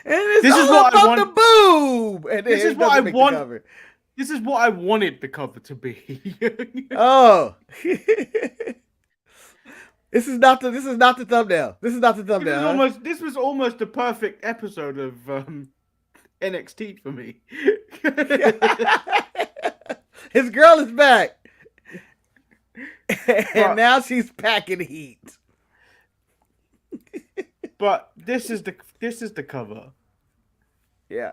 And it's this all is what about the boob. And this is what I want. This is what I wanted the cover to be. Oh. This is not the thumbnail. This is not the thumbnail. This was almost the perfect episode of NXT for me. His girl is back. And now she's packing heat. But this is the cover. Yeah.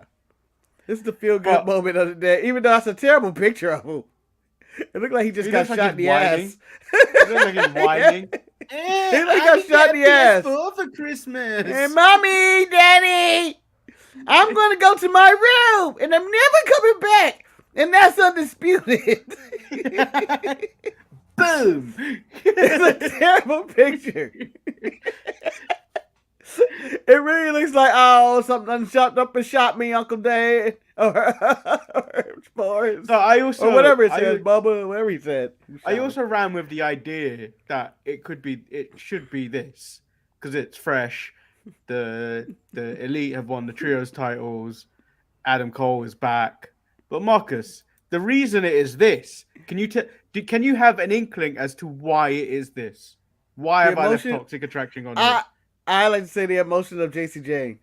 This is the feel-good moment of the day, even though that's a terrible picture of him. It looked like he just got shot in the ass. It looked like he's whining. He like got shot in the ass. For Christmas. Hey, Mommy, Daddy, I'm going to go to my room, and I'm never coming back. And that's undisputed. Boom. It's a terrible picture. It really looks like, oh, something shot up and shot me, Uncle Dad. Or whatever it says, Bubba, whatever he said. I also ran with the idea that it should be this. Because it's fresh. The Elite have won the Trios titles. Adam Cole is back. But Marcus, the reason it is this, can you have an inkling as to why it is this? Why have I left Toxic Attraction on it? I like to say the emotion of JC Jane.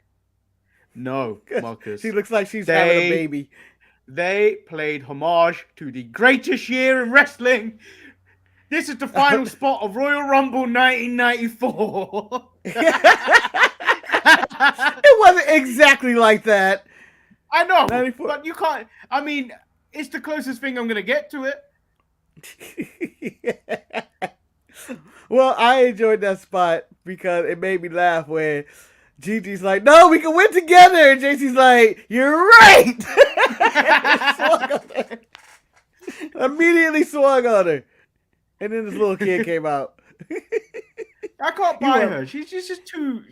No, Marcus. She looks like she's having a baby. They played homage to the greatest year in wrestling. This is the final spot of Royal Rumble 1994. It wasn't exactly like that. I know, 94. But you can't. I mean, it's the closest thing I'm going to get to it. Well, I enjoyed that spot because it made me laugh when Gigi's like, no, we can win together. And JC's like, you're right. Immediately swung on her. And then this little kid came out. I can't buy her. She's just too...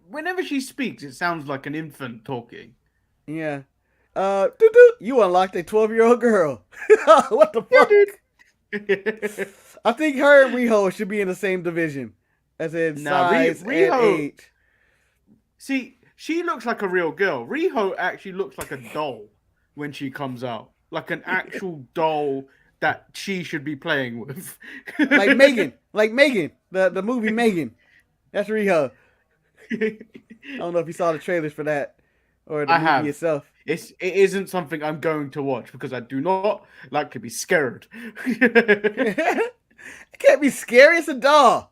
Whenever she speaks, it sounds like an infant talking. Yeah. You unlocked a 12-year-old girl. What the fuck? I think her and Riho should be in the same division. As in size and age. See, she looks like a real girl. Riho actually looks like a doll when she comes out. Like an actual doll that she should be playing with. Like Megan. Like Megan. The movie Megan. That's Riho. I don't know if you saw the trailers for that. Or the movie itself. It isn't something I'm going to watch because I do not like to be scared. It can't be scary. It's a doll.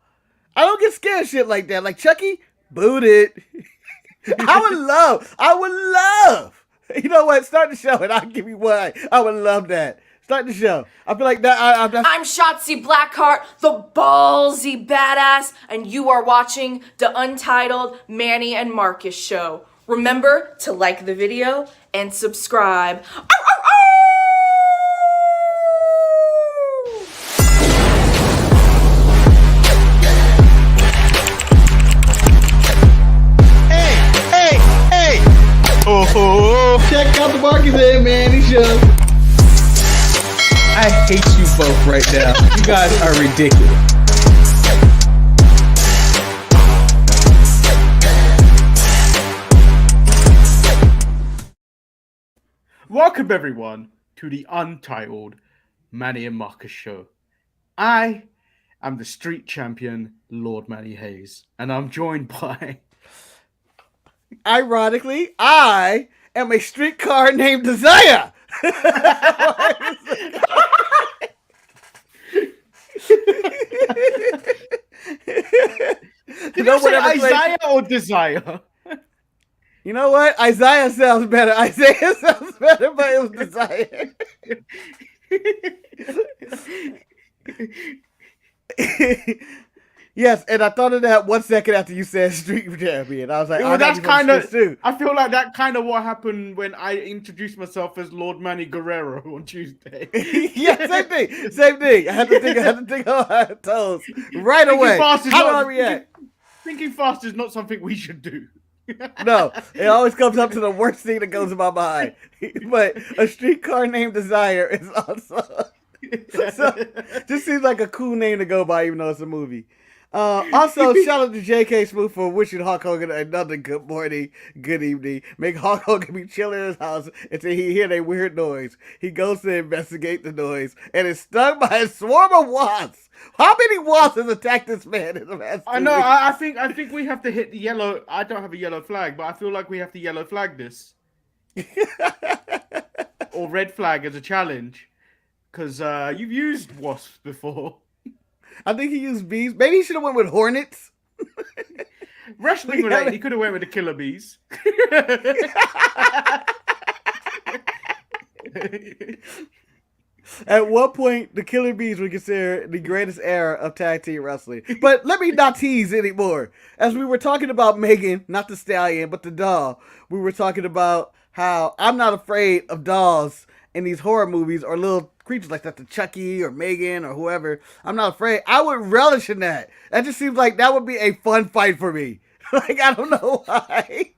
I don't get scared of shit like that. Like Chucky, boot it. I would love. You know what? Start the show and I'll give you one. I would love that. Start the show. I feel like that. I'm Shotzi Blackheart, the ballsy badass, and you are watching the Untitled Manny and Marcus show. Remember to like the video and subscribe. Check out the Marcus and Manny show. I hate you both right now. You guys are ridiculous. Welcome everyone to the Untitled Manny and Marcus show. I am the street champion, Lord Manny Hayes, and I'm joined by... Ironically, I am a streetcar named Desire. Did you say Isaiah or Desire? You know what? Isaiah sounds better. Isaiah sounds better, but it was Desire. Yes, and I thought of that 1 second after you said street champion. I was like, that's kind of... I feel like that kind of what happened when I introduced myself as Lord Manny Guerrero on Tuesday. Yeah, same thing. I had to think on my toes right away. How do I react? Thinking fast is not something we should do. No, it always comes up to the worst thing that goes in my mind. But a streetcar named Desire is also... So, just seems like a cool name to go by, even though it's a movie. Also, shout out to J.K. Smoot for wishing Hulk Hogan another good morning, good evening. Make Hulk Hogan be chilling in his house until he hear a weird noise. He goes to investigate the noise and is stung by a swarm of wasps. How many wasps has attacked this man in the last 2 I know. weeks? I think we have to hit the yellow. I don't have a yellow flag, but I feel like we have to yellow flag this or red flag as a challenge because you've used wasps before. I think he used bees. Maybe he should have went with hornets. Wrestling related, he could have went with the killer bees. At what point the Killer Bees were considered the greatest era of tag team wrestling. But let me not tease anymore. As we were talking about Megan, not the stallion, but the doll, we were talking about how I'm not afraid of dolls in these horror movies or little creatures like that, the Chucky or Megan or whoever. I'm not afraid. I would relish in that. That just seems like that would be a fun fight for me. Like, I don't know why.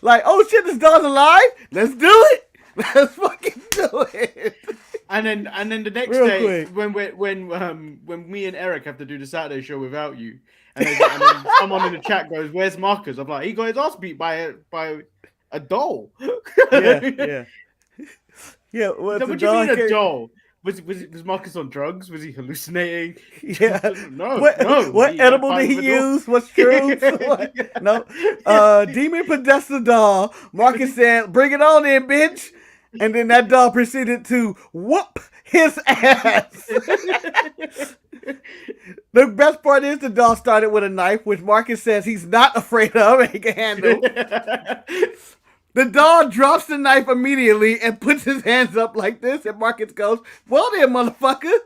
Like, oh shit, this doll's alive? Let's do it. Let's fucking do it. And then the next Real day, quick. when me and Eric have to do the Saturday show without you, and then someone in the chat goes, "Where's Marcus?" I'm like, he got his ass beat by a doll. Yeah. What do you mean a doll? Was Marcus on drugs? Was he hallucinating? Yeah. No. What edible did he use? What's true? No. Demon possessed the doll. Marcus said, "Bring it on in, bitch." And then that doll proceeded to whoop his ass. The best part is the doll started with a knife, which Marcus says he's not afraid of and he can handle. The doll drops the knife immediately and puts his hands up like this, and Marcus goes, "Well then, motherfucker."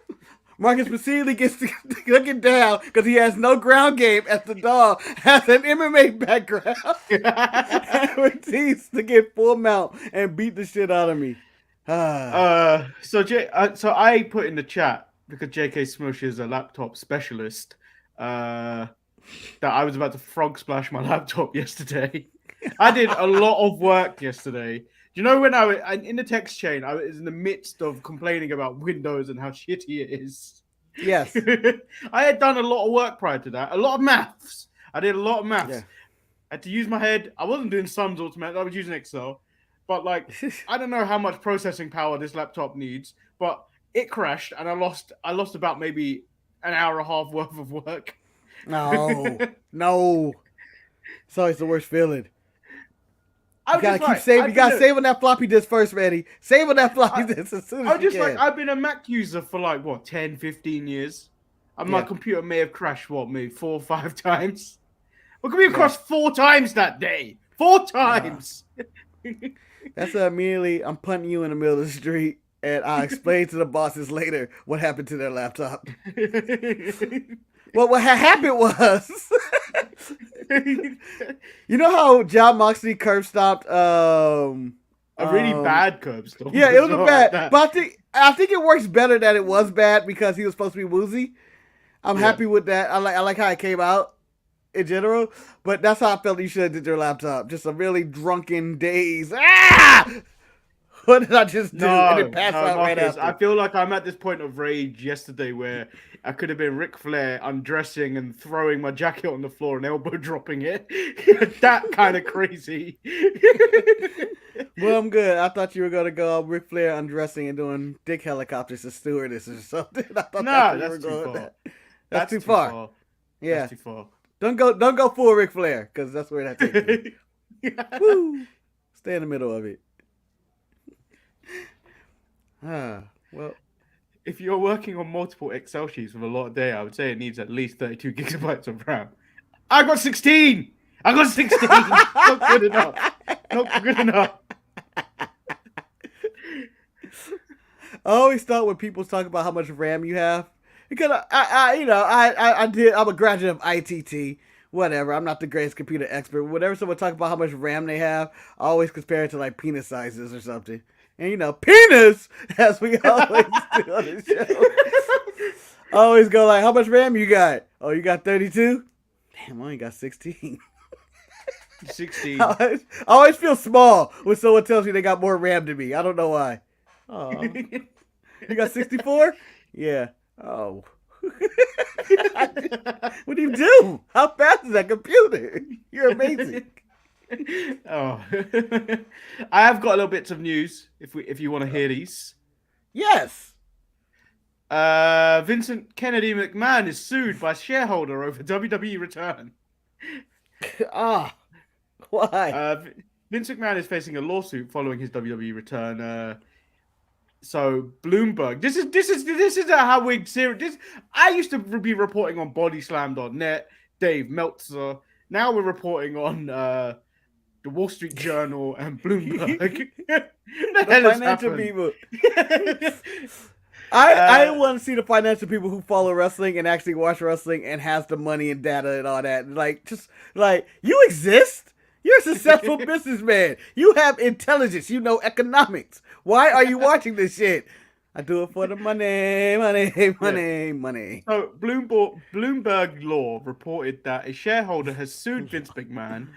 Marcus proceedingly gets to looking down because he has no ground game as the doll has an MMA background and proceeds to get full mount and beat the shit out of me. So I put in the chat, because JK Smush is a laptop specialist, that I was about to frog splash my laptop yesterday. I did a lot of work yesterday. You know, when in the text chain, I was in the midst of complaining about Windows and how shitty it is. Yes. I had done a lot of work prior to that. A lot of maths. I did a lot of maths. Yeah. I had to use my head. I wasn't doing sums automatically. I was using Excel. But, like, I don't know how much processing power this laptop needs. But it crashed, and I lost about maybe an hour and a half worth of work. No. It's always the worst feeling. You gotta keep saving. You gotta save on that floppy disk first, Manny. Save on that floppy disk as soon as you can. I've been a Mac user for like 10, 15 years. And my computer may have crashed maybe 4 or 5 times. My computer crashed 4 times that day. 4 times. That's immediately I'm punting you in the middle of the street, and I'll explain to the bosses later what happened to their laptop. Well, what happened was, you know how John Moxley curb stopped a really bad curb stop. Yeah, it was a bad, but I think it works better that it was bad because he was supposed to be woozy. I'm happy with that. I like how it came out in general, but that's how I felt you should have did your laptop. Just a really drunken daze. What did I just do? And it passed out right after. I feel like I'm at this point of rage yesterday where I could have been Ric Flair undressing and throwing my jacket on the floor and elbow dropping it. That kind of crazy. Well, I'm good. I thought you were going to go Ric Flair undressing and doing dick helicopters to stewardess or something. I thought that's too far. That's too far. Yeah. That's too far. Don't go full Ric Flair, because that's where that takes you. Woo! Stay in the middle of it. Well, if you're working on multiple Excel sheets with a lot of data, I would say it needs at least 32 gigabytes of RAM. I got 16. Not good enough. Not good enough. I always thought when people talk about how much RAM you have, because I'm a graduate of ITT. Whatever, I'm not the greatest computer expert. Whenever someone talks about how much RAM they have, I always compare it to like penis sizes or something. And penis, as we always do on the show. I always go like, how much RAM you got? Oh, you got 32? Damn, I only got 16. 16. I always feel small when someone tells me they got more RAM than me. I don't know why. Oh, you got 64? Yeah. Oh. What do you do? How fast is that computer? You're amazing. Oh, I have got a little bits of news. If you want to hear these, Yes. Vincent Kennedy McMahon is sued by shareholder over WWE return. Why? Vince McMahon is facing a lawsuit following his WWE return. So Bloomberg, this is how we serious. I used to be reporting on BodySlam.net, Dave Meltzer. Now we're reporting on the Wall Street Journal and Bloomberg. The financial people. I want to see the financial people who follow wrestling and actually watch wrestling and has the money and data and all that. Like, you exist. You're a successful businessman. You have intelligence. You know economics. Why are you watching this shit? I do it for the money. So Bloomberg Law reported that a shareholder has sued Vince McMahon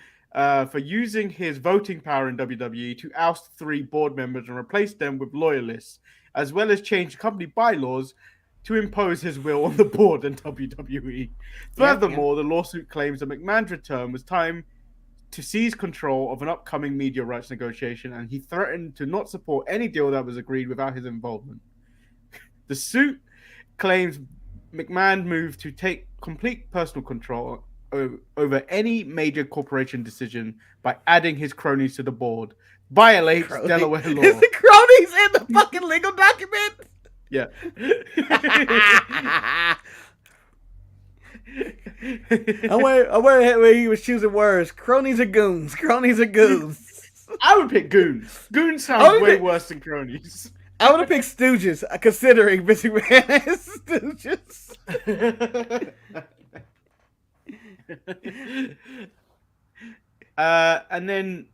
for using his voting power in WWE to oust 3 board members and replace them with loyalists, as well as change company bylaws to impose his will on the board and WWE. Furthermore, the lawsuit claims that McMahon's return was time to seize control of an upcoming media rights negotiation, and he threatened to not support any deal that was agreed without his involvement. The suit claims McMahon moved to take complete personal control over any major corporation decision by adding his cronies to the board. Violates Delaware law. Is the cronies in the fucking legal document? Yeah. I wonder where he was choosing words. Cronies or goons? Cronies or goons? I would pick goons. Goons sound way worse than cronies. I would have picked stooges, considering Vince McMahon is stooges. And then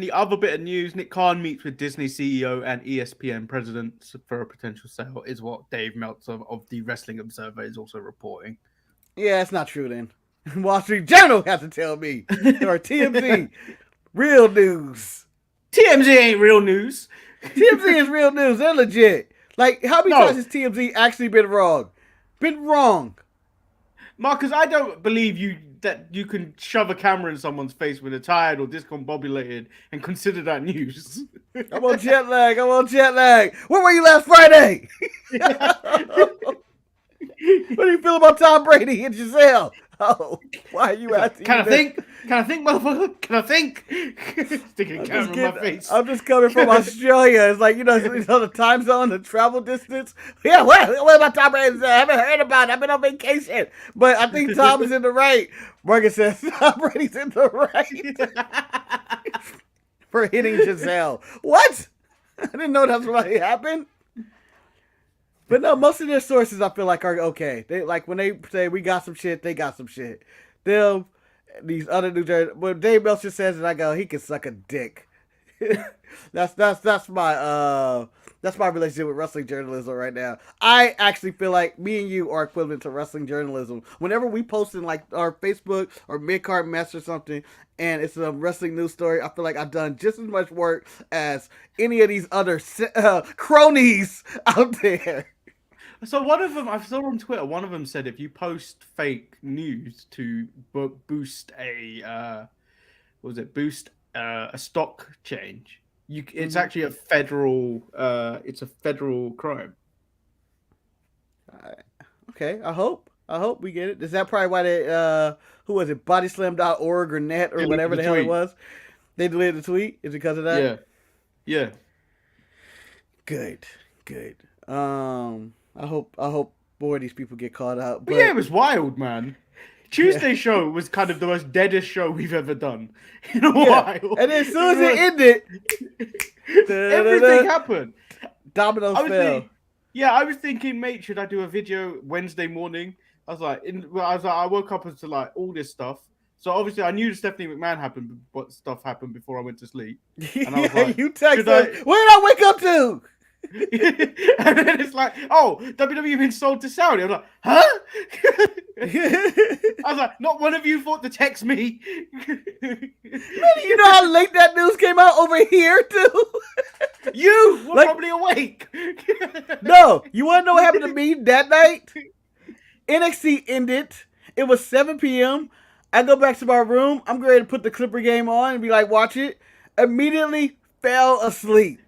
the other bit of news: Nick Khan meets with Disney CEO and ESPN president for a potential sale, is what Dave Meltzer of the Wrestling Observer is also reporting. Yeah, it's not true then. Wall Street Journal has to tell me. Or TMZ. Real news. TMZ ain't real news. TMZ is real news. They're legit. Like, how many times has TMZ actually been wrong? Been wrong. Marcus, I don't believe that you can shove a camera in someone's face when they're tired or discombobulated and consider that news. I'm on jet lag. Where were you last Friday? What do you feel about Tom Brady and Giselle? Oh, why are you asking? Can I think, motherfucker? Can I think? Sticking a camera in my face. I'm just coming from Australia. It's like, you know the time zone, the travel distance. Yeah, what about Tom Brady? I haven't heard about it. I've been on vacation. But I think Tom is in the right. Morgan says Tom Brady's in the right. For hitting Giselle. What? I didn't know that's what happened. But no, most of their sources I feel like are okay. They like when they say we got some shit, they got some shit. These other New Jersey, when Dave Meltzer says it, I go, he can suck a dick. that's my relationship with wrestling journalism right now. I actually feel like me and you are equivalent to wrestling journalism. Whenever we post in like our Facebook or Midcard Mess or something, and it's a wrestling news story, I feel like I've done just as much work as any of these other cronies out there. So one of them, I saw on Twitter, one of them said if you post fake news to boost a stock change, it's actually a federal crime. Okay, I hope we get it. Is that probably why they who was it, bodyslam.org or net or whatever the hell it was? They deleted the tweet? Is it because of that? Yeah. Good. I hope more of these people get caught out. But yeah, it was wild, man. Tuesday show was kind of the most deadest show we've ever done in a while. And as soon as it ended, everything happened. Dominoes fell. I was thinking, mate, should I do a video Wednesday morning? I woke up to like all this stuff. So obviously I knew Stephanie McMahon happened, but stuff happened before I went to sleep. And I was like, you texted, what did I wake up to? And then it's like, oh, WWE been sold to Saudi. I was like, huh? I was like, not one of you thought to text me. You know how late that news came out over here too? You were probably awake. No, you want to know what happened to me that night? NXT ended. It was 7 p.m. I go back to my room. I'm ready to put the Clipper game on and be like, watch it. Immediately fell asleep.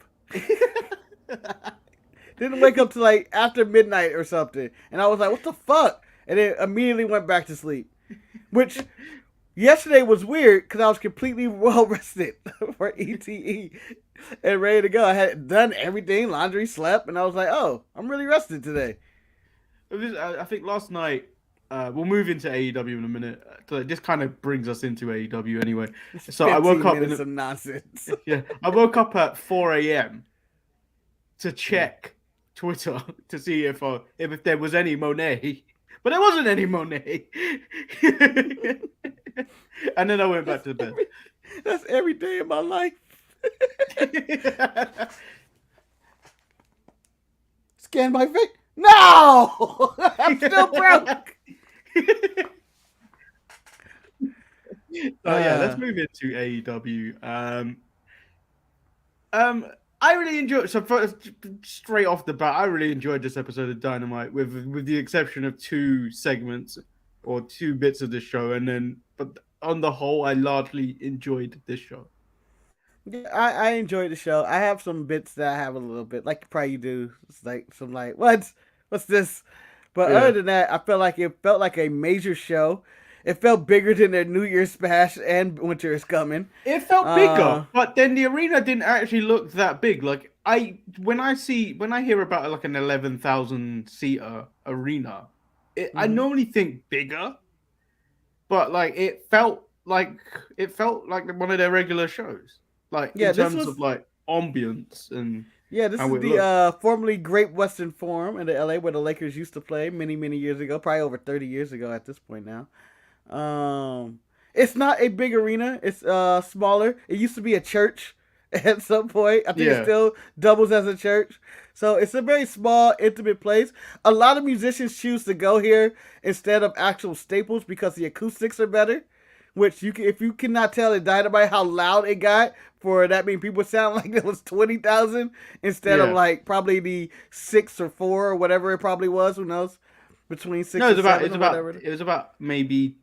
Didn't wake up till like after midnight or something. And I was like, what the fuck? And then immediately went back to sleep. Which yesterday was weird because I was completely well rested for ETE and ready to go. I had done everything, laundry, slept, and I was like, oh, I'm really rested today. I think last night, we'll move into AEW in a minute. This kind of brings us into AEW anyway. So I woke up in some nonsense. Yeah, I woke up at 4 a.m. to check Twitter to see if there was any Monet, but there wasn't any Monet. And then I went back to bed. That's every day of my life. Scan my face. No, I'm still broke. So yeah, let's move into AEW. I really enjoyed. So straight off the bat, I really enjoyed this episode of Dynamite, with the exception of 2 segments or 2 bits of the show, but on the whole, I largely enjoyed this show. Yeah, I enjoyed the show. I have some bits that I have a little bit, like probably you do. It's like some like what's this? But other than that, I it felt like a major show. It felt bigger than their New Year's Bash and Winter is Coming. It felt bigger, but then the arena didn't actually look that big. Like when I hear about like an 11,000 seater arena, I normally think bigger, but like it felt like one of their regular shows. Like in terms of like ambience and this is the formerly Great Western Forum in the LA where the Lakers used to play many years ago, probably over 30 years ago at this point now. It's not a big arena. It's smaller. It used to be a church at some point. I think it still doubles as a church. So it's a very small, intimate place. A lot of musicians choose to go here instead of actual Staples because the acoustics are better. Which if you cannot tell in Dynamite how loud it got, for that mean people sound like it was 20,000 instead of like probably the 6 or 4 or whatever it probably was. Who knows? Between 6 and 7 or whatever. It was about maybe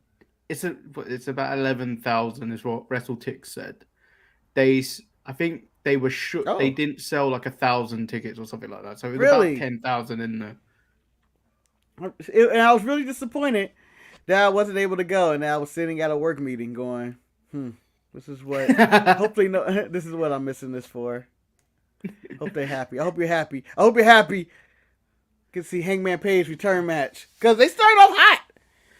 it's about 11,000 is what WrestleTix said. I think they were shook. They didn't sell like 1,000 tickets or something like that. So it was about 10,000 in there. And I was really disappointed that I wasn't able to go, and I was sitting at a work meeting going, this is what, hopefully this is what I'm missing this for. Hope they're happy. I hope you're happy. I hope you're happy. You can see Hangman Page return match. Because they started off hot.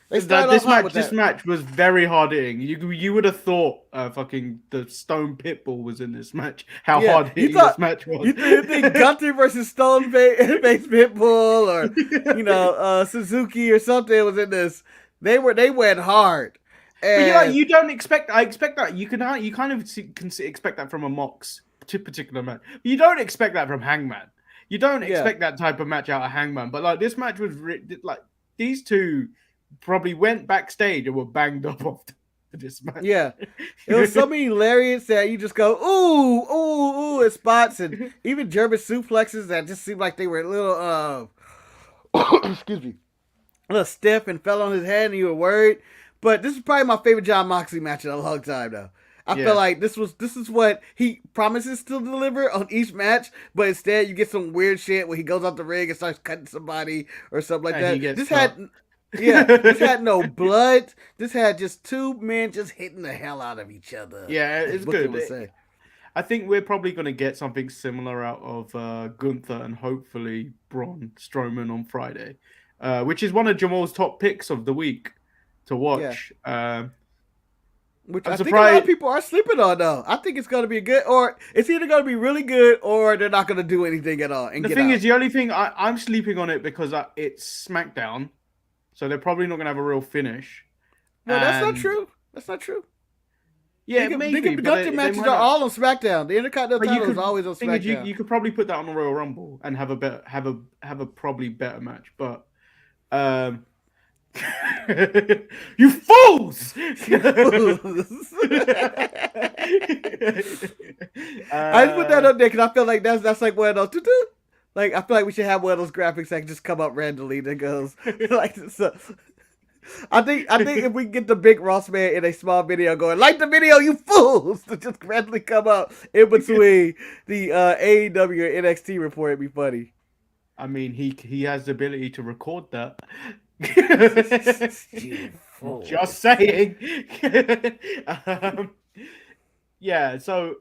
This match was very hard hitting. You would have thought fucking the Stone Pitbull was in this match. How hard hitting this match was. You think Gunther versus Stone Face Pitbull or Suzuki or something was in this. They went hard. And but you don't expect. I expect that you kind of can expect that from a Mox particular match. You don't expect that from Hangman. You don't expect that type of match out of Hangman. But like this match was like these two probably went backstage and were banged up after this match. Yeah, it was so many lariats that you just go ooh at spots, and even German suplexes that just seemed like they were a little excuse me, a little stiff and fell on his head, and you were worried. But this is probably my favorite John Moxley match in a long time, though. I feel like this is what he promises to deliver on each match, but instead you get some weird shit where he goes off the ring and starts cutting somebody or something like that. This had no blood. This had just 2 men just hitting the hell out of each other. Yeah, it's good. I think we're probably going to get something similar out of Gunther and hopefully Braun Strowman on Friday, which is one of Jamal's top picks of the week to watch. Which I think a lot of people are sleeping on, though. I think it's going to be good, or it's either going to be really good, or they're not going to do anything at all. The thing is, the only thing I'm sleeping on it because it's SmackDown, so they're probably not going to have a real finish. No, that's not true. That's not true. Yeah, maybe. The Gunther matches are all on SmackDown. The Intercontinental title is always on SmackDown. You could probably put that on the Royal Rumble and have a probably better match, but. You fools! I just put that up there because I feel like that's like one of those Like, I feel like we should have one of those graphics that can just come up randomly that goes like so. I think if we get the big Ross man in a small video going, like the video, you fools, to just randomly come up in between the AEW and NXT report, it'd be funny. I mean, he has the ability to record that. Just saying. Yeah, so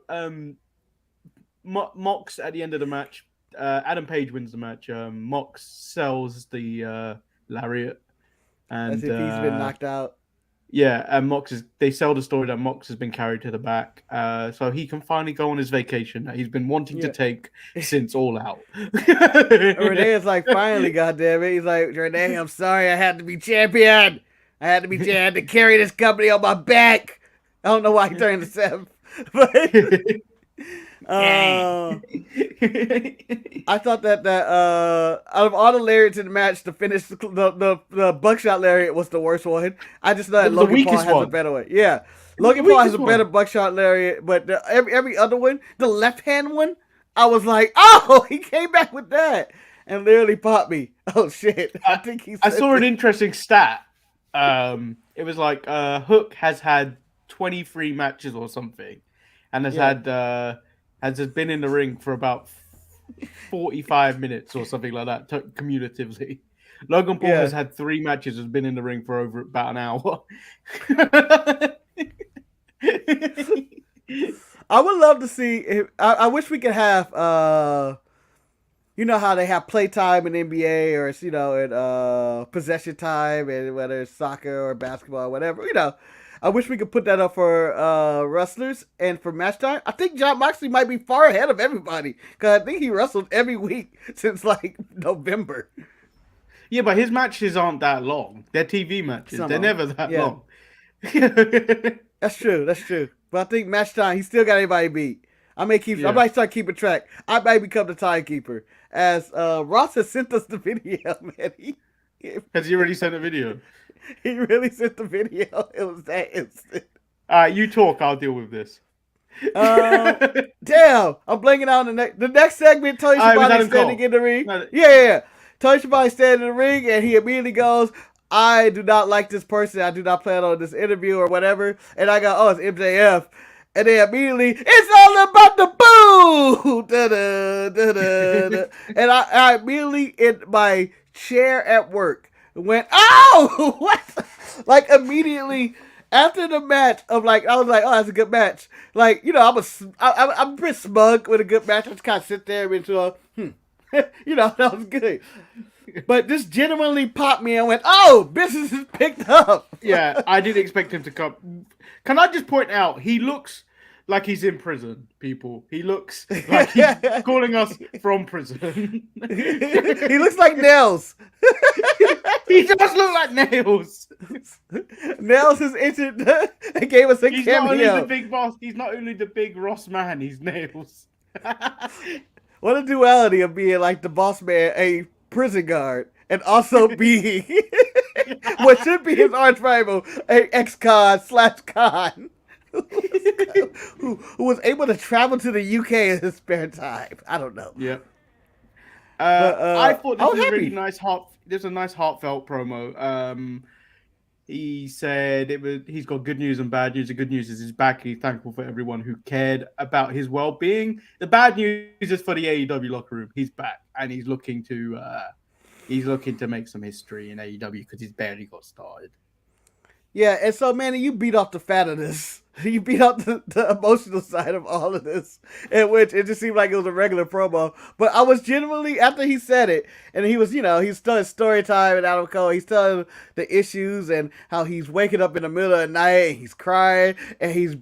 Mox at the end of the match, Adam Page wins the match. Mox sells the lariat. And as if he's been knocked out. Yeah, and they sell the story that Mox has been carried to the back, so he can finally go on his vacation that he's been wanting to take since All Out. Renee is like, finally, goddammit. He's like, Renee, I'm sorry, I had to be champion. I had to carry this company on my back. I don't know why he turned to Seth, but I thought that out of all the lariats in the match, to finish the buckshot lariat was the worst one. I just know that Logan Paul has a better one. Yeah, Logan Paul has a better buckshot lariat, but every other one, the left hand one, I was like, oh, he came back with that and literally popped me. Oh shit! I saw an interesting stat. It was like Hook has had 23 matches or something, and has been in the ring for about 45 minutes or something like that, cumulatively. Logan Paul has had 3 matches, has been in the ring for over about an hour. I would love to see. I wish we could have, you know how they have playtime in NBA or in possession time, and whether it's soccer or basketball or whatever. I wish we could put that up for wrestlers and for match time. I think Jon Moxley might be far ahead of everybody because I think he wrestled every week since like November. Yeah, but his matches aren't that long. They're TV matches. They're never that long. That's true. But I think match time, he still got everybody beat. I might start keeping track. I might become the timekeeper. As Ross has sent us the video, man. Has he already sent a video? He really sent the video. It was that instant. You talk. I'll deal with this. Damn, I'm blanking out on the next segment. Tony Schiavone standing in the ring. Yeah. Tony Schiavone standing in the ring, and he immediately goes, I do not like this person. I do not plan on this interview or whatever. And I go, oh, it's MJF. And then immediately, it's all about the boo! Da-da, da-da, da. And I immediately, in my chair at work, went, oh! What? Like, immediately, after the match, I was like, oh, that's a good match. Like, I'm a bit smug with a good match. I just kind of sit there and that was good. But this genuinely popped me and went, oh, business is picked up. Yeah, I didn't expect him to come. Can I just point out, he looks like he's in prison, people. He looks like he's calling us from prison. He looks like Nails. He does look like Nails. Nails is injured and gave us a he's cameo. Not only the big boss, he's not only the big Ross man, he's Nails. What a duality of being like the boss man, a prison guard, and also being what should be his arch rival, a ex-con / con. Who was able to travel to the UK in his spare time. I don't know. Yeah. I thought this was a really nice there's a nice heartfelt promo. He said he's got good news and bad news. The good news is he's back. He's thankful for everyone who cared about his well-being. The bad news is for the AEW locker room. He's back and he's looking to make some history in AEW because he's barely got started. Yeah, and so, Manny, you beat off the fat of this. You beat off the emotional side of all of this, in which it just seemed like it was a regular promo. But I was genuinely, after he said it, and he was, he's telling story time and Adam Cole, he's telling the issues and how he's waking up in the middle of the night and he's crying and he's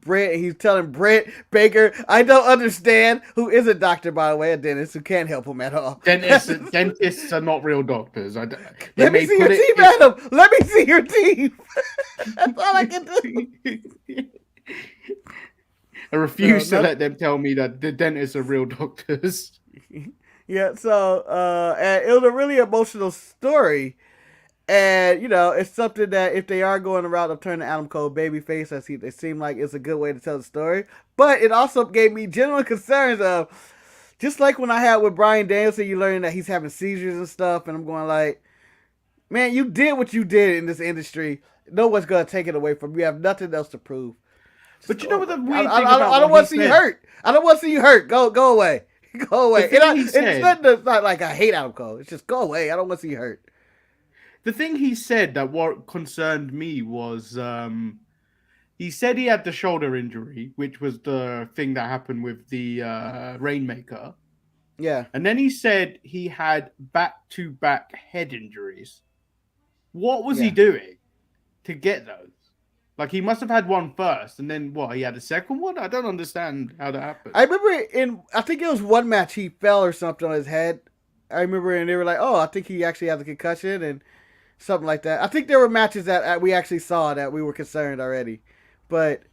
telling Britt Baker, I don't understand, who is a doctor, by the way, a dentist who can't help him at all. Dentists are not real doctors. Let me see your teeth, Adam. Let me see your teeth. That's all I can do. I refuse to let them tell me that the dentists are real doctors. Yeah, so and it was a really emotional story. And, it's something that if they are going the route of turning Adam Cole babyface, it seemed like it's a good way to tell the story. But it also gave me genuine concerns of, just like when I had with Bryan Danielson, you learn that he's having seizures and stuff, and I'm going like, man, you did what you did in this industry. No one's gonna take it away from you. You have nothing else to prove. But you know what the weird I thing about don't want to see you hurt. I don't want to see you hurt. Go away. Go away. It's not like I hate Adam Cole. It's just go away. I don't want to see you hurt. The thing he said that what concerned me was he said he had the shoulder injury, which was the thing that happened with the Rainmaker. Yeah. And then he said he had back-to-back head injuries. What was he doing to get those? Like, he must have had one first, and then what? He had a second one? I don't understand how that happened. I remember I think it was one match he fell or something on his head. I remember, and they were like, oh, I think he actually has a concussion and something like that. I think there were matches that we actually saw that we were concerned already. But,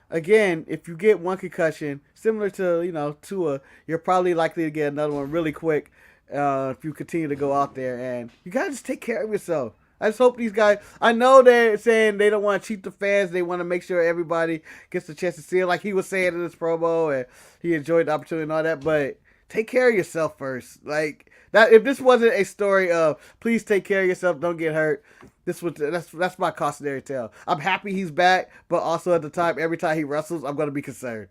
again, if you get one concussion, similar to, Tua, you're probably likely to get another one really quick if you continue to go out there. And you got to just take care of yourself. I just hope these guys, I know they're saying they don't want to cheat the fans. They want to make sure everybody gets a chance to see it, like he was saying in his promo, and he enjoyed the opportunity and all that. But take care of yourself first. Like that, if this wasn't a story of please take care of yourself, don't get hurt. That's my cautionary tale. I'm happy he's back, but also at the time, every time he wrestles, I'm going to be concerned.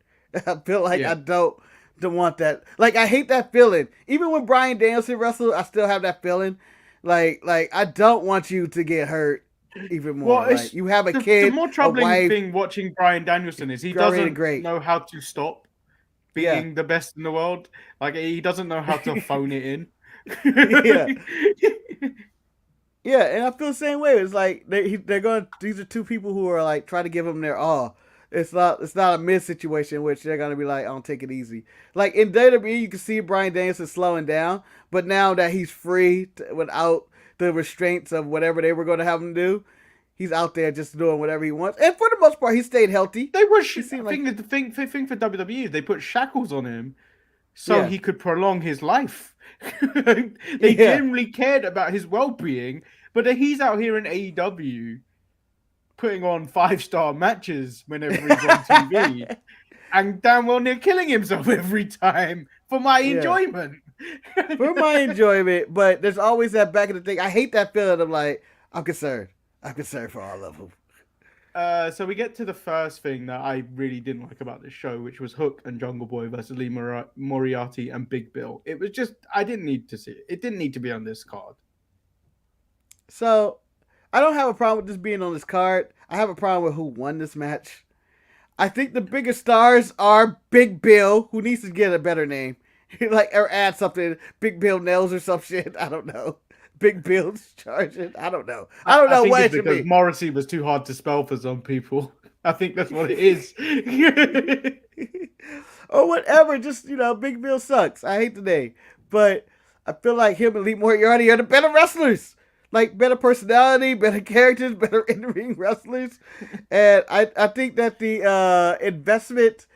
I feel like I don't want that. Like I hate that feeling. Even when Bryan Danielson wrestles, I still have that feeling. Like I don't want you to get hurt even more. Well, like, you have a kid. The more troubling thing watching Bryan Danielson is he doesn't know how to stop being the best in the world. Like he doesn't know how to phone it in. Yeah, and I feel the same way. It's like they're going. These are two people who are like trying to give him their all. It's not a mid situation in which they're gonna be like, "I'll take it easy." Like in WWE, you can see Bryan Danielson slowing down, but now that he's free without the restraints of whatever they were going to have him do, he's out there just doing whatever he wants. And for the most part, he stayed healthy. They were. The thing for WWE, they put shackles on him so he could prolong his life. They generally cared about his well-being, but he's out here in AEW putting on 5-star matches whenever he's on TV, and damn well near killing himself every time for my enjoyment. For my enjoyment, but there's always that back of the thing. I hate that feeling of like, I'm concerned for all of them. So we get to the first thing that I really didn't like about this show, which was Hook and Jungle Boy versus Lee Moriarty and Big Bill. It was just, I didn't need to see it. It didn't need to be on this card. So, I don't have a problem with this being on this card. I have a problem with who won this match. I think the bigger stars are Big Bill, who needs to get a better name. Or add something, Big Bill Nails or some shit. I don't know. Big Bill's charging. I don't know. I don't know what it should be. Because Morrissey was too hard to spell for some people. I think that's what it is. Or whatever. Just, Big Bill sucks. I hate the name. But I feel like him and Lee Moriarty are the better wrestlers. Like, better personality, better characters, better in-ring wrestlers. And I think that the investment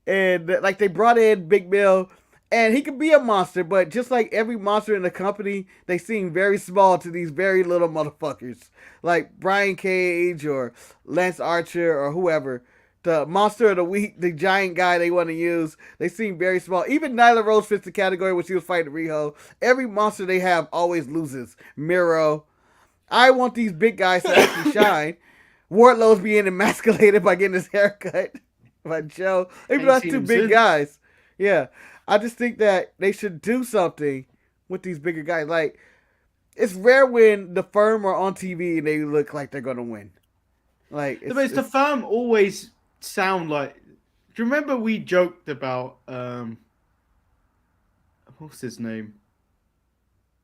and like they brought in Big Bill, and he could be a monster, but just like every monster in the company, they seem very small to these very little motherfuckers. Like Brian Cage or Lance Archer or whoever. The monster of the week, the giant guy they want to use, they seem very small. Even Nyla Rose fits the category when she was fighting Riho. Every monster they have always loses. Miro. I want these big guys to actually shine. Wardlow's being emasculated by getting his hair cut by Joe. Even though that's two big guys. Yeah. I just think that they should do something with these bigger guys. Like, it's rare when the Firm are on TV and they look like they're going to win. Like, it's the Firm always sound like. Do you remember we joked about what's his name?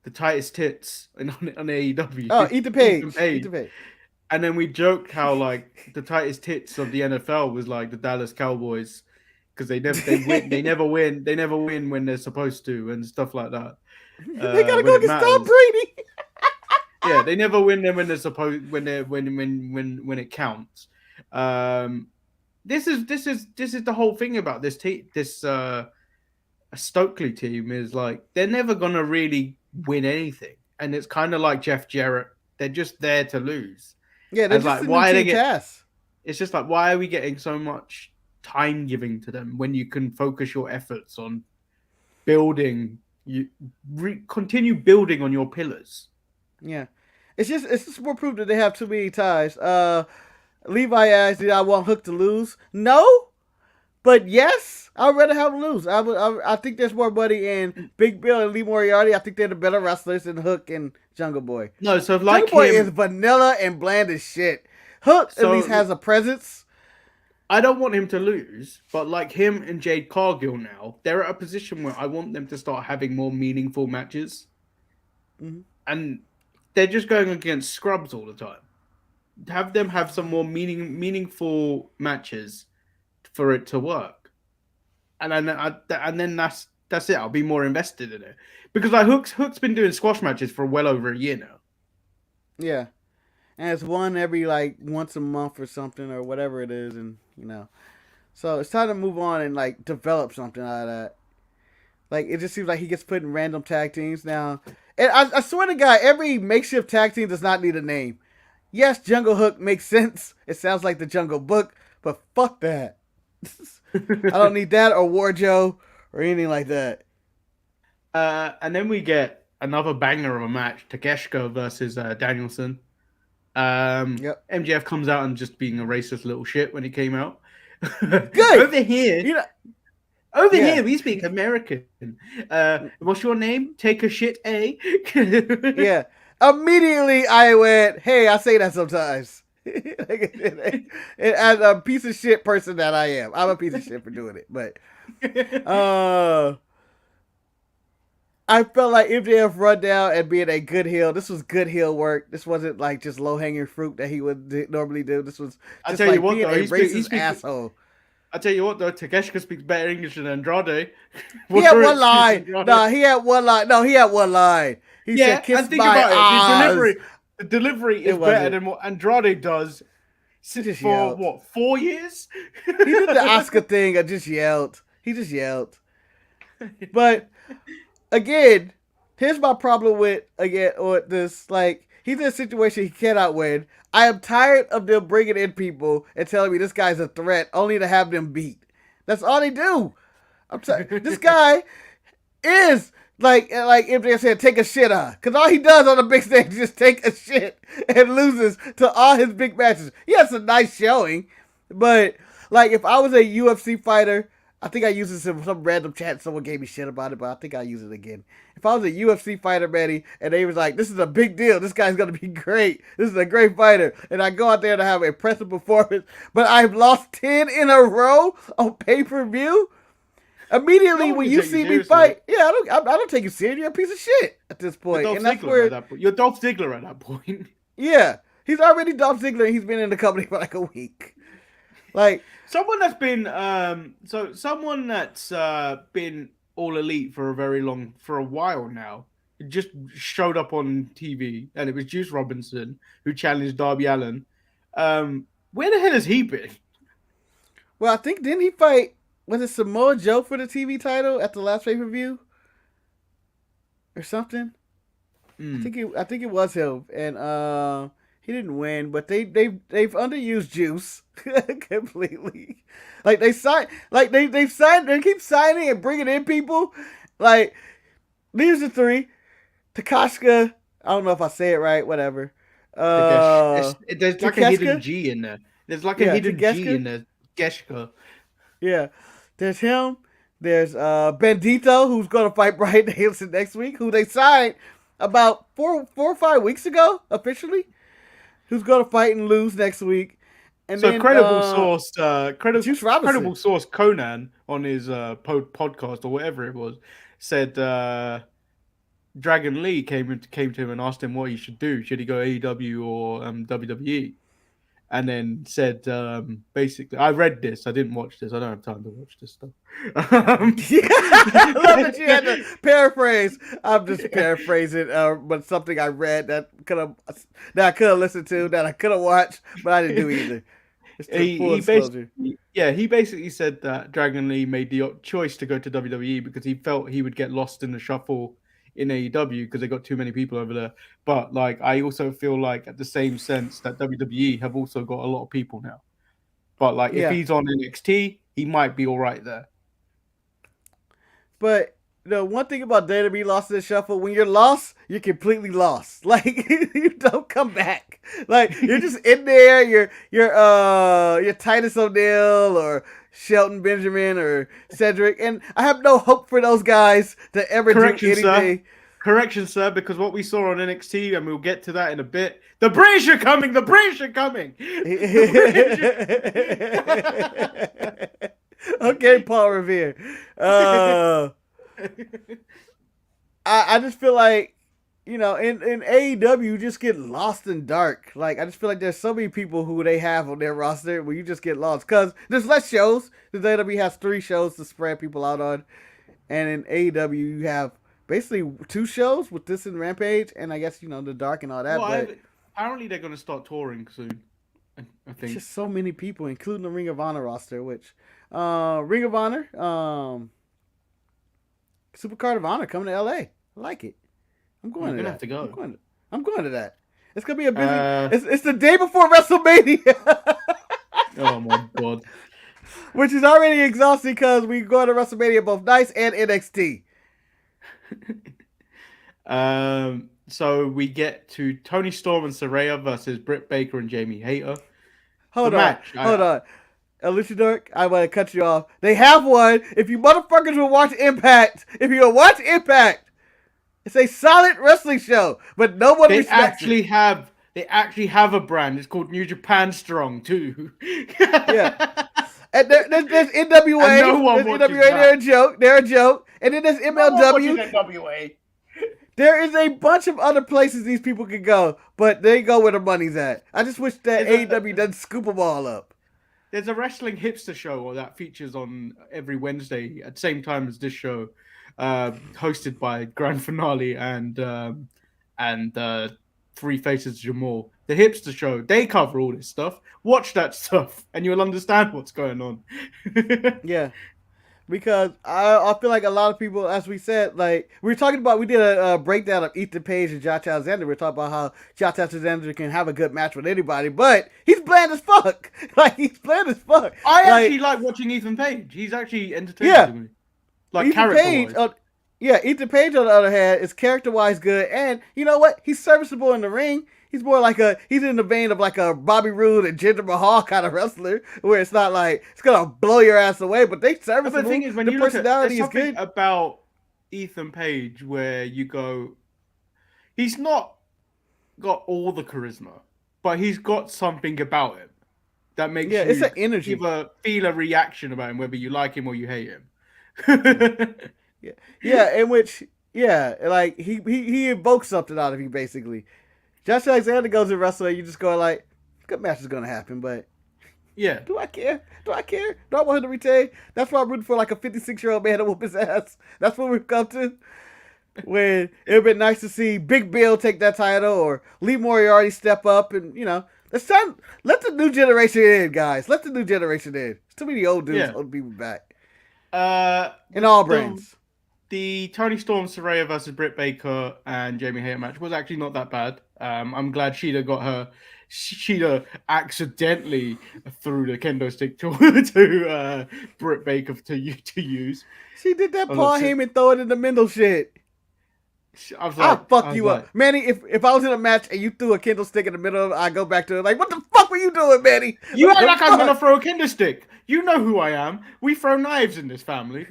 The tightest tits on AEW. Oh, Ethan Page. And then we joked how like the tightest tits of the NFL was like the Dallas Cowboys because they never win when they're supposed to and stuff like that. They gotta go against Tom Brady. Yeah, they never win them when they're supposed when it counts. This is the whole thing about this Stokely team is like they're never gonna really win anything, and it's kind of like Jeff Jarrett. They're just there to lose. Yeah, they're just why they get. It's just like why are we getting so much time giving to them when you can focus your efforts on building. Continue building on your pillars. Yeah, it's just more proof that they have too many ties. Levi asked, "Did I want Hook to lose?" No, but yes, I'd rather have him lose. I think there's more money in Big Bill and Lee Moriarty. I think they're the better wrestlers than Hook and Jungle Boy. No, so like Jungle Boy is vanilla and bland as shit. Hook at least has a presence. I don't want him to lose, but like him and Jade Cargill now, they're at a position where I want them to start having more meaningful matches. Mm-hmm. And they're just going against scrubs all the time. Have them have some more meaningful matches for it to work. And then that's it. I'll be more invested in it. Because like Hook's been doing squash matches for well over a year now. Yeah. And it's one every like once a month or something or whatever it is, and so it's time to move on and like develop something out of that. Like it just seems like he gets put in random tag teams now. And I swear to God, every makeshift tag team does not need a name. Yes, Jungle Hook makes sense. It sounds like the Jungle Book, but fuck that. I don't need that or Warjo or anything like that. And then we get another banger of a match: Takeshita versus Danielson. MJF comes out and just being a racist little shit when he came out. Good. Over here, here we speak American. What's your name? Take a shit, eh? Yeah. Immediately I went, hey, I say that sometimes. And as a piece of shit person that I am, I'm a piece of shit for doing it. But I felt like MJF run down and being a good heel. This was good heel work. This wasn't like just low hanging fruit that he would normally do. This was just like being a racist asshole. I tell you what, though, Takeshita speaks better English than Andrade. He had one line. No, he had one line. He said, "Kiss my eyes." The delivery is better than what Andrade does. For what, 4 years? He did the Oscar thing. I just yelled. He just yelled. But again, here's my problem with this. Like, he's in a situation he cannot win. I am tired of them bringing in people and telling me this guy's a threat, only to have them beat. That's all they do. This guy is like MJ said, take a shit on. Because all he does on the big stage is just take a shit and loses to all his big matches. He has a nice showing, but like if I was a UFC fighter, I think I used this in some random chat. Someone gave me shit about it, but I think I'll use it again. If I was a UFC fighter, Manny, and they was like, this is a big deal. This guy's going to be great. This is a great fighter. And I go out there to have an impressive performance, but I've lost 10 in a row on pay-per-view. Immediately when you see me fight, I don't take you serious. You're a piece of shit at this point. And that's where you're Dolph Ziggler at that point. Yeah. He's already Dolph Ziggler and he's been in the company for like a week. Like someone that's been been all elite for a while now. It just showed up on TV, and it was Juice Robinson who challenged Darby Allin. Where the hell has he been? Well, I think didn't he fight? Was it Samoa Joe for the TV title at the last pay-per-view or something? I think it was him, and he didn't win, but they've underused Juice completely. Like they keep signing and bringing in people. Like these are three. Takashka, I don't know if I say it right. Whatever. There's like a hidden G in there. There's like a hidden G in there. Geshka. Yeah. There's him. There's Bandito, who's going to fight Bryan Danielson next week, who they signed about 4 or 5 weeks ago officially. Who's going to fight and lose next week? And so then, credible source Conan on his podcast or whatever it was said Dragon Lee came to him and asked him what he should do. Should he go AEW or WWE? And then said, basically, I read this. I didn't watch this. I don't have time to watch this stuff. I love that you had to paraphrase. I'm just paraphrasing, but something I read that I could have listened to, that I could have watched, but I didn't do either. He basically said that Dragon Lee made the choice to go to WWE because he felt he would get lost in the shuffle in AEW because they got too many people over there. But like, I also feel like at the same sense that WWE have also got a lot of people now. But like, if he's on NXT, he might be all right there. But the one thing about WWE Lost in the Shuffle, when you're lost, you're completely lost. Like you don't come back. Like you're just in there. You're Titus O'Neil or Shelton Benjamin or Cedric, and I have no hope for those guys to ever do anything. Sir. Correction, sir, because what we saw on NXT, and we'll get to that in a bit. The British are coming. The British are coming. Okay, Paul Revere. I just feel like, in AEW, you just get lost in dark. Like, I just feel like there's so many people who they have on their roster where you just get lost. Because there's less shows. The AEW has 3 shows to spread people out on. And in AEW, you have basically 2 shows with this and Rampage. And I guess, the dark and all that. Well, but apparently they're going to start touring soon, I think. It's just so many people, including the Ring of Honor roster, which... Ring of Honor, Supercard of Honor coming to LA. I like it. I'm going to that. Have to go. I'm going to that. It's gonna be a busy. It's the day before WrestleMania. Oh my god. Which is already exhausting because we go to WrestleMania both nights and NXT. So we get to Toni Storm and Saraya versus Britt Baker and Jamie Hayter. Hold on. Alicia Dirk, I want to cut you off. They have one. If you motherfuckers will watch Impact, it's a solid wrestling show, but no one respects it. They actually have a brand. It's called New Japan Strong too. Yeah. And there's NWA. And no one there's NWA. They're a joke. And then there's MLW. NWA. There is a bunch of other places these people could go, but they go where the money's at. I just wish that AEW doesn't scoop them all up. There's a wrestling hipster show that features on every Wednesday at the same time as this show, hosted by Grand Finale and Three Faces Jamal. The hipster show, they cover all this stuff. Watch that stuff, and you'll understand what's going on. Yeah, because I feel like a lot of people, as we said, like we did a breakdown of Ethan Page and Josh Alexander. We were talking about how Josh Alexander can have a good match with anybody, but he's bland as fuck. I actually like watching Ethan Page. He's actually entertaining to me. Like character-wise. Ethan Page, on the other hand, is character-wise good, and you know what? He's serviceable in the ring. He's more like he's in the vein of like a Bobby Roode and Jinder Mahal kind of wrestler, where it's not like it's gonna blow your ass away, but they serviceable. But the thing is, when you personality look at, is good about Ethan Page, where you go, he's not got all the charisma, but he's got something about him that makes you it's an energy. Feel a reaction about him, whether you like him or you hate him. Like he evokes something out of you basically. Josh Alexander goes to wrestle, and you just go like, good match is gonna happen, but yeah, do I care? Do I want him to retain? That's why I'm rooting for like a 56-year-old man to whoop his ass. That's what we've come to. When it would be nice to see Big Bill take that title or Lee Moriarty step up, and it's time. Let the new generation in, guys. Let the new generation in. There's too many old dudes, old people back. In all brands. The Toni Storm, Saraya versus Britt Baker and Jamie Hayter match was actually not that bad. I'm glad Sheeta accidentally threw the kendo stick to Britt Baker to use. She did that Paul Heyman throw it in the Mendel shit. I was like, I'll fuck you up. Manny, if I was in a match and you threw a kendo stick in the middle of it, I go back to it like, what the fuck were you doing, Manny? You act like I'm going to throw a kendo stick. You know who I am. We throw knives in this family.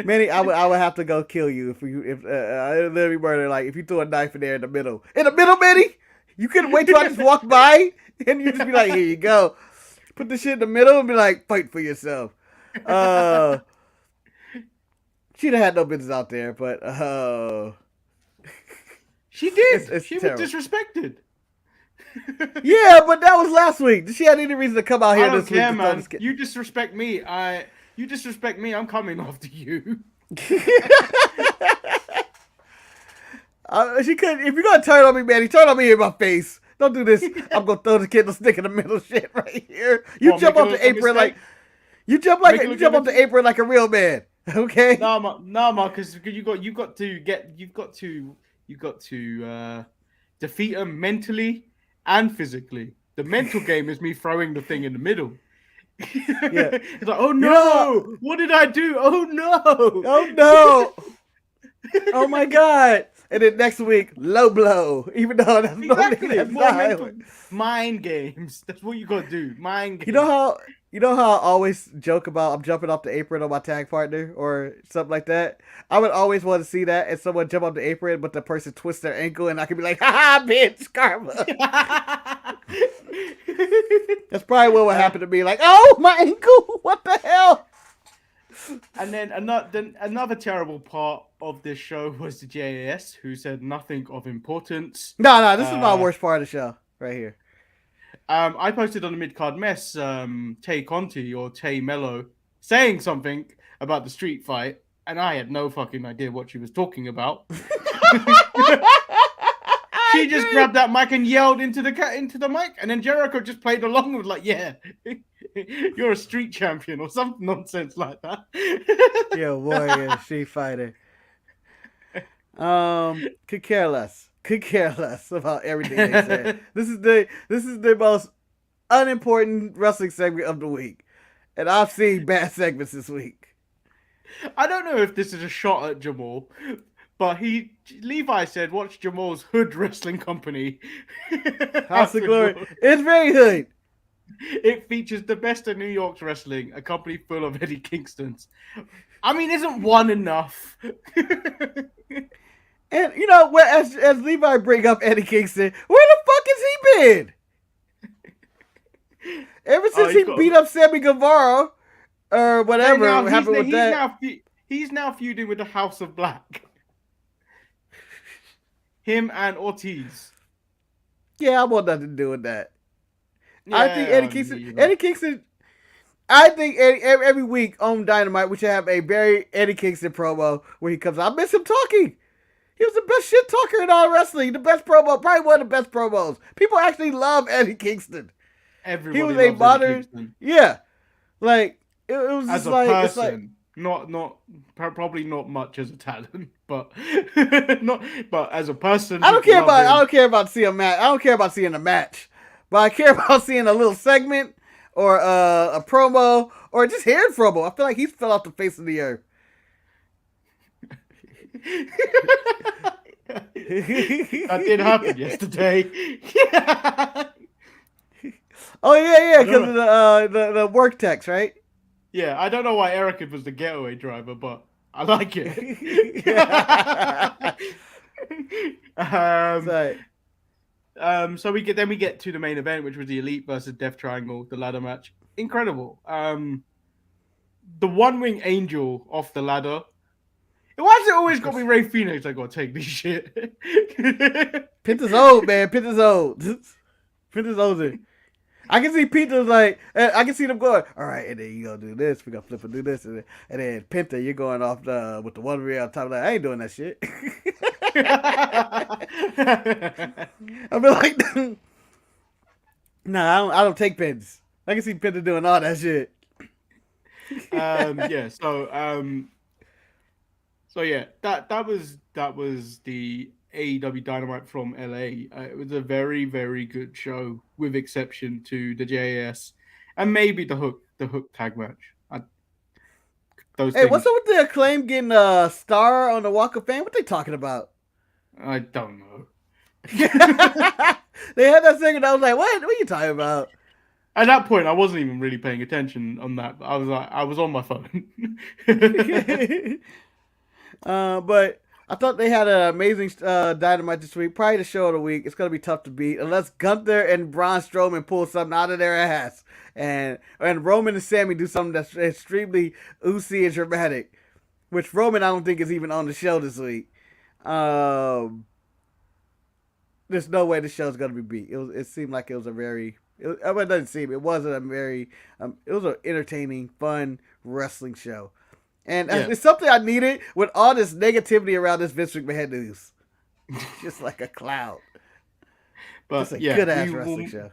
Manny, I would have to go kill you if I literally murder. Like if you threw a knife in there in the middle, Manny, you couldn't wait till I just walked by and you just be like, here you go, put the shit in the middle and be like, fight for yourself. She'd have had no business out there, but she did. She was disrespected. Yeah, but that was last week. Did she have any reason to come out here this week? Man. You disrespect me. You disrespect me. I'm coming after you. She couldn't. If you're gonna turn on me, Manny, turn on me in my face. Don't do this. I'm gonna throw the kendo stick in the middle shit right here. You jump off the apron like you jump off the apron like a real man. Okay. No, Marcus, you've got to defeat him mentally and physically. The mental game is me throwing the thing in the middle. Yeah. It's like, oh no, what did I do? Oh no. Oh no. Oh my God. And then next week, low blow. Even though that's Exactly. that's More not mental mind games. That's what you gotta do. Mind games. You know how I always joke about I'm jumping off the apron on my tag partner or something like that? I would always want to see that and someone jump off the apron, but the person twists their ankle and I could be like, ha ha, bitch, karma. That's probably what would happen to me. Like, oh, my ankle, what the hell? And then another terrible part of this show was the JAS, who said nothing of importance. No, this is my worst part of the show right here. I posted on the mid-card mess Tay Conti or Tay Mello saying something about the street fight, and I had no fucking idea what she was talking about. She just grabbed that mic and yelled into the mic, and then Jericho just played along with like, yeah, you're a street champion or some nonsense like that. Yeah, warrior, street fighter. Could care less about everything they said. This is the most unimportant wrestling segment of the week, and I've seen bad segments this week. I don't know if this is a shot at Jamal, but Levi said, watch Jamal's Hood Wrestling Company. House of Glory. It's very hood. It features the best of New York's wrestling, a company full of Eddie Kingstons. I mean, isn't one enough? And you know, as Levi bring up Eddie Kingston, where the fuck has he been? Ever since he beat up Sammy Guevara or whatever happened with that. He's now feuding with the House of Black. Him and Ortiz. Yeah, I want nothing to do with that. Yeah, I think Eddie Kingston. I think every week on Dynamite we should have a very Eddie Kingston promo where he comes out. I miss him talking. He was the best shit talker in all wrestling. The best promo, probably one of the best promos. People actually love Eddie Kingston. Everybody he was loves a modern, yeah. Like it was as just a like person, it's like, probably not much as a talent, but but as a person, I don't care about seeing a match. I don't care about seeing a match, but I care about seeing a little segment or a promo or just hearing from him. I feel like he's fell off the face of the earth. That did happen yesterday. Oh yeah, because of the work text, right? Yeah, I don't know why Eric was the getaway driver, but I like it. So we get to the main event, which was the Elite versus Death Triangle, the ladder match. Incredible. The One Wing Angel off the ladder. Why has it always got me Ray Phoenix? I gotta take this shit. Pinter's old, man. Pinter's old. Pinter's older. I can see Peter's like, I can see them going, all right, and then you gonna do this, we gonna flip and do this, and then Penta, you're going off with the one reel on top of that. I ain't doing that shit. I be like, nah, I don't take pins. I can see Penta doing all that shit. Yeah, so yeah, that was the AEW Dynamite from LA. It was a very, very good show, with exception to the JAS and maybe the Hook tag match. What's up with the Acclaim getting a star on the Walk of Fame? What they talking about? I don't know. They had that segment. I was like, what are you talking about? At that point, I wasn't even really paying attention on that. I was on my phone. But I thought they had an amazing Dynamite this week. Probably the show of the week. It's going to be tough to beat unless Gunther and Braun Strowman pull something out of their ass. And Roman and Sammy do something that's extremely oozy and dramatic. Which Roman I don't think is even on the show this week. There's no way the show's going to be beat. It seemed like it was a very... It doesn't seem. It wasn't a very... it was an entertaining, fun wrestling show. And it's something I needed with all this negativity around this Vince McMahon news. Just like a cloud. But just a good-ass wrestling show.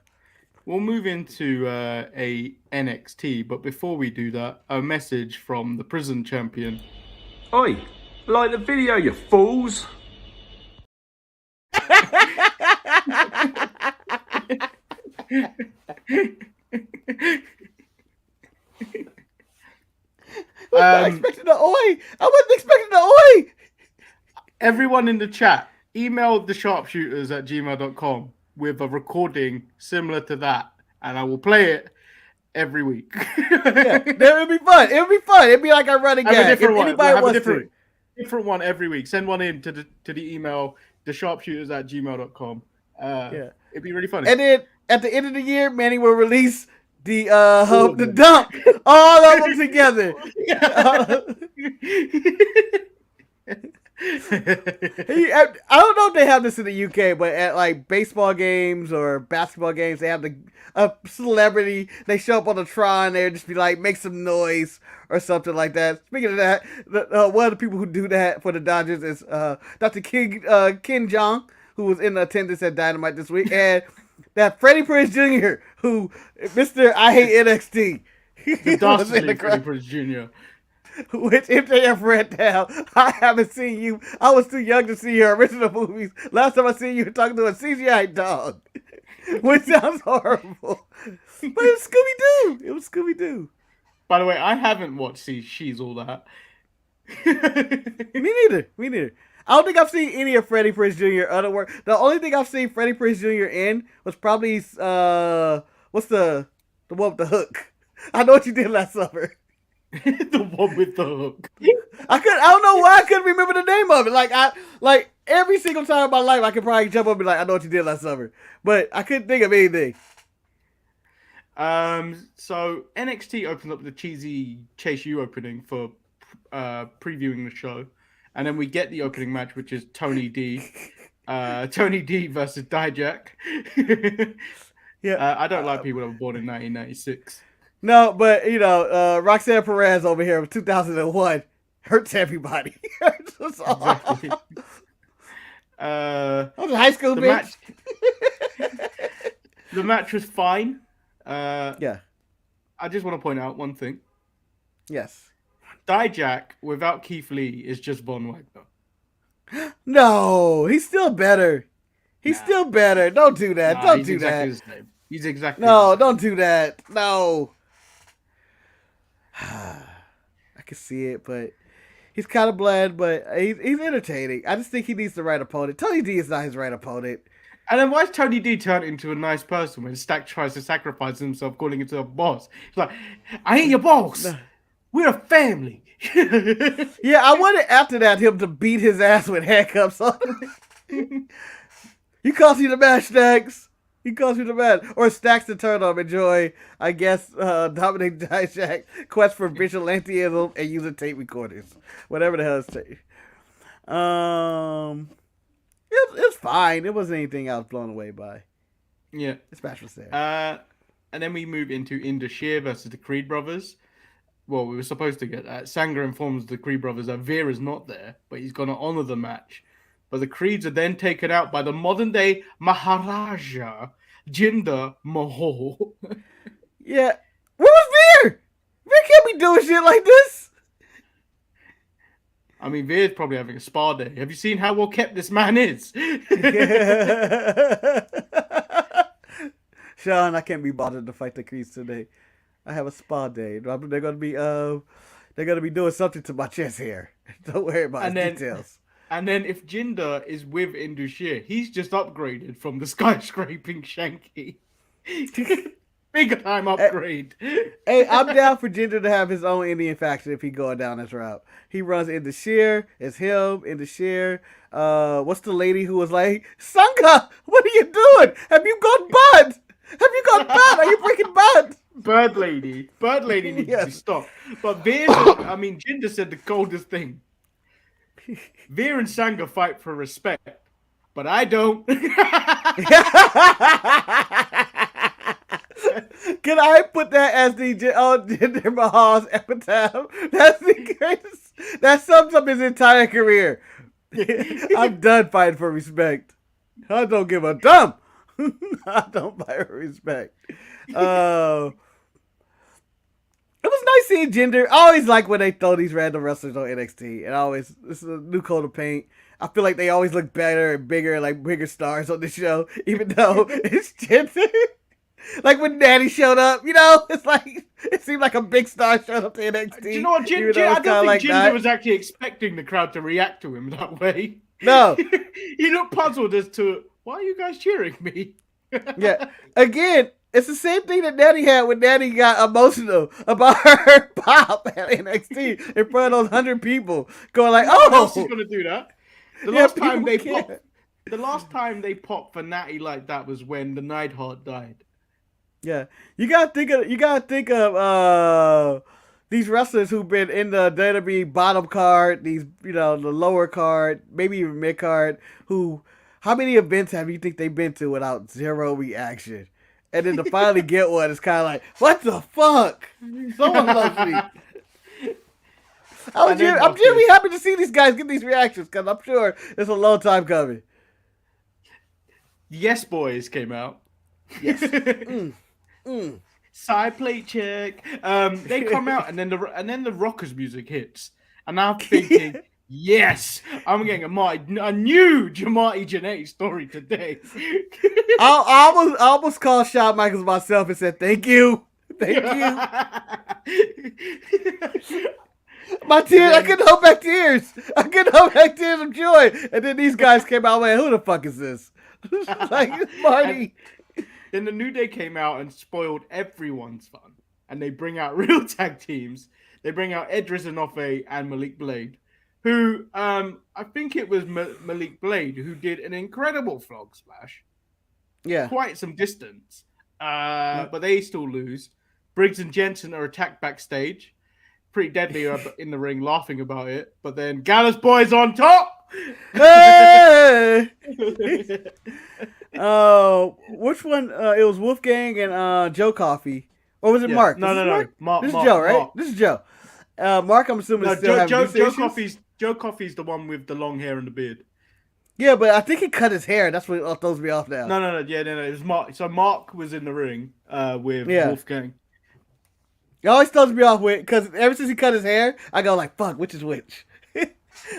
We'll move into a NXT, but before we do that, a message from the prison champion. Oi, like the video, you fools! was not expecting the oi. I wasn't expecting the oi. Everyone in the chat, email thesharpshooters@gmail.com with a recording similar to that, and I will play it every week. Yeah, that would be fun. It would be fun. It'd be like a running Have a gag. different If one. anybody We'll have a wants to. different one every week. Send one in to the email thesharpshooters@gmail.com. Yeah, it'd be really funny. and then at the end of the year, Manny will release the dump, all of them together. I don't know if they have this in the UK, but at like baseball games or basketball games, they have a celebrity. They show up on the Tron, they just be like, make some noise or something like that. Speaking of that, one of the people who do that for the Dodgers is Dr. Ken Jeong, who was in attendance at Dynamite this week, and that Freddie Prinze Jr., who Mr. I Hate NXT. The dastardly Freddie Prinze Jr. Which MJF read down. I haven't seen you. I was too young to see your original movies. Last time I seen you talking to a CGI dog. Which sounds horrible. But it was Scooby-Doo. It was Scooby-Doo. By the way, I haven't watched She's All That. Me neither. I don't think I've seen any of Freddie Prinze Jr. other work. The only thing I've seen Freddie Prinze Jr. in was probably what's the one with the hook? I Know What You Did Last Summer. The one with the hook. I don't know why I couldn't remember the name of it. Like every single time in my life I could probably jump up and be like, I Know What You Did Last Summer. But I couldn't think of anything. So NXT opens up the cheesy Chase U opening for previewing the show. And then we get the opening match, which is Tony D. Tony D versus Dijak. Yeah. I don't like people that were born in 1996. No, but Roxanne Perez over here of 2001 hurts everybody. Exactly. I was a high school bitch. The match was fine. Yeah. I just want to point out one thing. Yes. Dijak without Keith Lee is just Von Wagner. No, he's still better. He's still better. Don't do that. Don't do that. He's exactly No, don't do that. No. I can see it, but he's kind of bland, but he's entertaining. I just think he needs the right opponent. Tony D is not his right opponent. And then why is Tony D turned into a nice person when Stack tries to sacrifice himself, calling himself a boss? He's like, I ain't your boss. No. We're a family. Yeah, I wanted after that him to beat his ass with handcuffs on. You cost me the match, Stacks. You cost me the match. Or Stacks to turn on, enjoy, I guess, Dominic Dijak quest for vigilantism and using tape recorders. Whatever the hell it's tape. It's fine. It wasn't anything I was blown away by. Yeah. This match was there. And then we move into Indus Sher versus the Creed brothers. Well, we were supposed to get that. Sangha informs the Creed brothers that Veer is not there, but he's going to honor the match. But the Creeds are then taken out by the modern-day Maharaja, Jinder Mahal. Yeah. Where was Veer? Veer can't be doing shit like this. I mean, Veer's probably having a spa day. Have you seen how well kept this man is? Sean, I can't be bothered to fight the Creeds today. I have a spa day. They're gonna be doing something to my chest hair. Don't worry about details. And then if Jinder is with Indus Sher, he's just upgraded from the skyscraping Shanky. Big time upgrade. Hey, I'm down for Jinder to have his own Indian faction if he going down this route. He runs Indus Sher. It's him, Indus Sher. What's the lady who was like, Sangha, what are you doing? Have you gone bad? Are you breaking bad? Bird Lady needs to be stopped. But Jinder said the coldest thing. Veer and Sangha fight for respect, but I don't. Can I put that as the Jinder Mahal's epitaph? That's the greatest. That sums up his entire career. I'm done fighting for respect. I don't give a damn. I don't fight for respect. It was nice seeing Jinder. I always like when they throw these random wrestlers on NXT. And this is a new coat of paint. I feel like they always look better and bigger, like bigger stars on the show, even though it's Jinder. Like when Natty showed up, it's like It seemed like a big star showed up to NXT. Do you know what? I don't think Jinder was actually expecting the crowd to react to him that way. No. He looked puzzled as to, why are you guys cheering me? Yeah. Again, it's the same thing that Natty had when Natty got emotional about her pop at NXT in front of those 100 people, going like, "Oh, who else is gonna do that?" The last time they popped for Natty like that was when the Neidhart died. Yeah, you gotta think of these wrestlers who've been in the WWE bottom card, the lower card, maybe even mid card. How many events have you think they've been to without zero reaction? And then to finally get one, it's kind of like, what the fuck? Someone loves me. I'm genuinely happy to see these guys get these reactions because I'm sure it's a long time coming. Yes Boys came out. Yes. Side plate check. They come out and then the Rockers music hits, and I'm thinking, yes, I'm getting a new Jamati Janae story today. I almost called Shawn Michaels myself and said, thank you. Thank you. My tears, I couldn't hold back tears. I couldn't hold back tears of joy. And then these guys came out, man, who the fuck is this? Like, it's Marty. Then the New Day came out and spoiled everyone's fun. And they bring out real tag teams. They bring out Edris Enofe and Malik Blade, who, I think it was Malik Blade who did an incredible frog splash. Yeah. Quite some distance. But they still lose. Briggs and Jensen are attacked backstage. Pretty Deadly are in the ring laughing about it. But then Gallus Boys on top! Hey! Which one? It was Wolfgang and Joe Coffey. Or was it Mark? No. Mark, this is Joe, right? Mark. This is Joe. Mark, I'm assuming Joe Coffey's the one with the long hair and the beard. Yeah, but I think he cut his hair. That's what throws me off now. No. Yeah, no. It was Mark. So Mark was in the ring with Wolfgang. It always throws me off with, because ever since he cut his hair, I go like, fuck, which is which?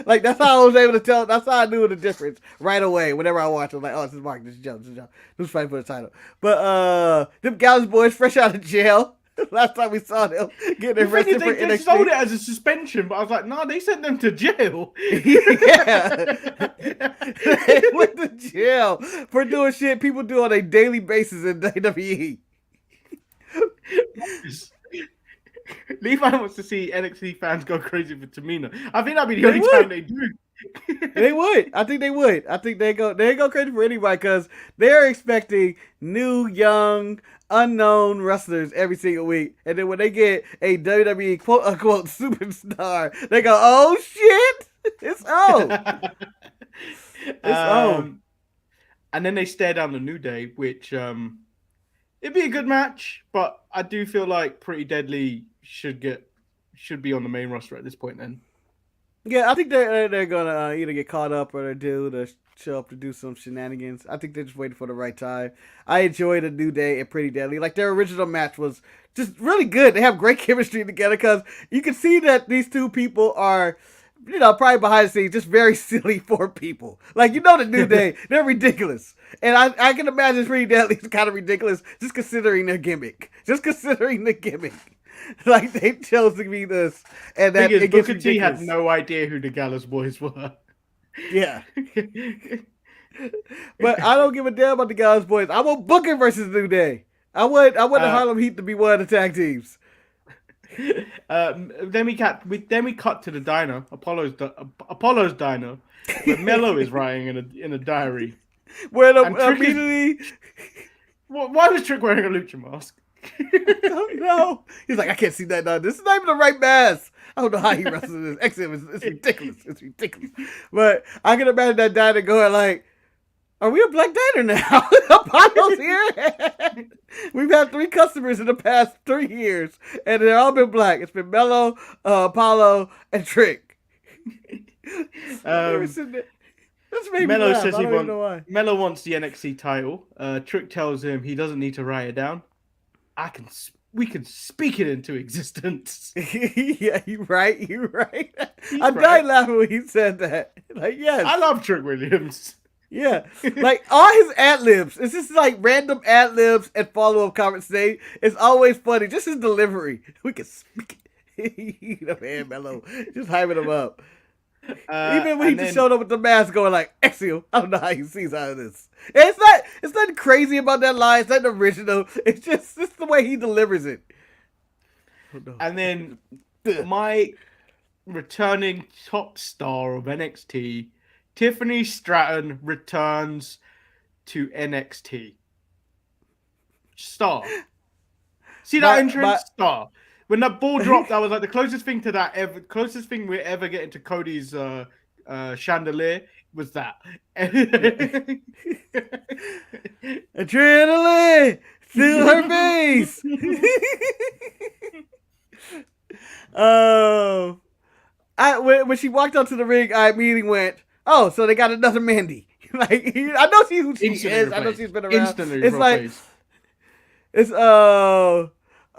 Like, that's how I was able to tell. That's how I knew the difference right away. Whenever I watched, I was like, oh, this is Mark, this is Joe. Who's fighting for the title? But them Gallus Boys, fresh out of jail. Last time we saw them getting arrested for NXT. They sold it as a suspension, but I was like, no, they sent them to jail. Yeah. They went to jail for doing shit people do on a daily basis in WWE. Levi wants to see NXT fans go crazy for Tamina. I think that'd be the only time they do. They would. I think they would. I think they go crazy for anybody because they're expecting new, young, unknown wrestlers every single week. And then when they get a WWE quote unquote superstar, they go, oh shit! It's on. It's on. And then they stare down the New Day, which it'd be a good match, but I do feel like Pretty Deadly should be on the main roster at this point then. Yeah, I think they're gonna either get caught up or to show up to do some shenanigans. I think they're just waiting for the right time. I enjoyed a New Day and Pretty Deadly. Like, their original match was just really good. They have great chemistry together because you can see that these two people are, probably behind the scenes, just very silly for people. Like, the New Day, they're ridiculous. And I can imagine Pretty Deadly is kind of ridiculous just considering their gimmick. Like, they chose to be this. And that it gets Booker T had no idea who the Gallus Boys were. Yeah. But I don't give a damn about the Gallus Boys. I want Booker versus New Day. I want the Harlem Heat to be one of the tag teams. Then we cut to the diner, Apollo's diner, where Mello is writing in a diary. Where immediately... Why was Trick wearing a lucha mask? I don't know. He's like, I can't see that. This is not even the right mask. I don't know how he wrestles this. It's ridiculous. It's ridiculous. But I can imagine that diner going like, are we a black diner now? Apollo's here. We've had 3 customers in the past 3 years, and they've all been black. It's been Mello, Apollo, and Trick. Mello says Mello wants the NXT title. Trick tells him he doesn't need to write it down. We can speak it into existence. Yeah, you're right. I died laughing when he said that. Like, yes. I love Trick Williams. Yeah, like all his ad libs. It's just like random ad libs and follow up comments. Today it's always funny. Just his delivery. We can speak it. The man mellow, just hyping him up. Even when he just showed up with the mask, going like Exio. I don't know how he sees out of this. And it's nothing crazy about that line. It's not original. It's just the way he delivers it. And then my returning top star of NXT, Tiffany Stratton, returns to NXT. Star. See that entrance? Star. When that ball dropped, that was like the closest thing to that ever. Closest thing we ever get into Cody's chandelier was that. Adrenaline through her face. Oh. When she walked onto the ring, I immediately went, "Oh, so they got another Mandy." Like I know who she is. Replaced. I know she's been around. Instantly it's replaced. It's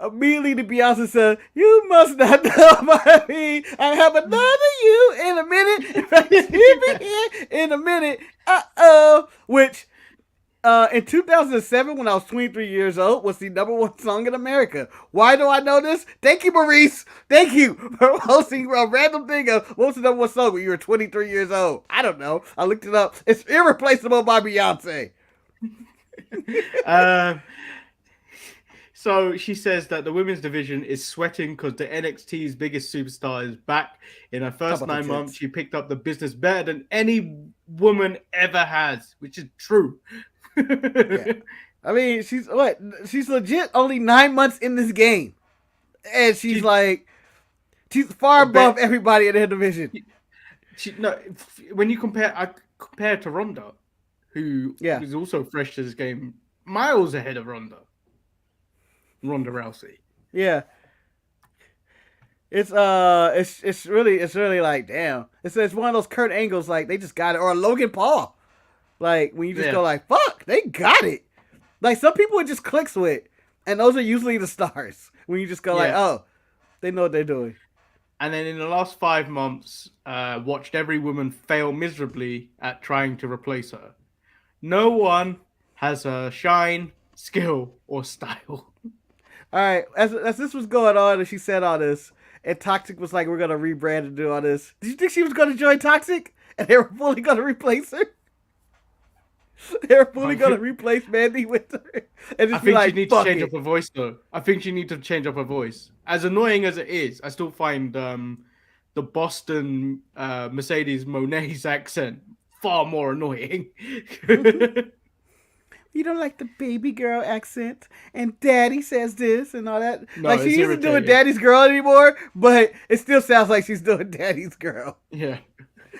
immediately the Beyonce said, "You must not know about me. I have another you in a minute. In fact, you'll be here in a minute." Which in 2007, when I was 23 years old, was the #1 song in America. Why do I know this? Thank you, Maurice. Thank you for hosting a random thing of what's the #1 song when you were 23 years old. I don't know. I looked it up. It's Irreplaceable by Beyonce. So she says that the women's division is sweating because the NXT's biggest superstar is back. In her first 9 months, she picked up the business better than any woman ever has, which is true. Yeah. I mean, she's legit only 9 months in this game. And she's far above everybody in her division. When you compare to Ronda, who is also fresh to this game, miles ahead of Ronda Rousey. Yeah. It's really like, damn. It's one of those Kurt Angles, like they just got it, or a Logan Paul. Like when you just go like, fuck, they got it. Like some people it just clicks with, and those are usually the stars. When you just go like, oh, they know what they're doing. And then in the last 5 months, watched every woman fail miserably at trying to replace her. No one has a shine, skill, or style. All right, as this was going on, and she said all this, and Toxic was like, "We're gonna rebrand and do all this." Did you think she was gonna join Toxic, and they were fully gonna replace her? They were fully gonna replace Mandy with her. And I think she needs to change up her voice, though. I think she needs to change up her voice. As annoying as it is, I still find the Boston Mercedes Monet's accent far more annoying. You don't like the baby girl accent, and Daddy says this and all that. No, like she isn't doing Daddy's girl anymore, but it still sounds like she's doing Daddy's girl. Yeah.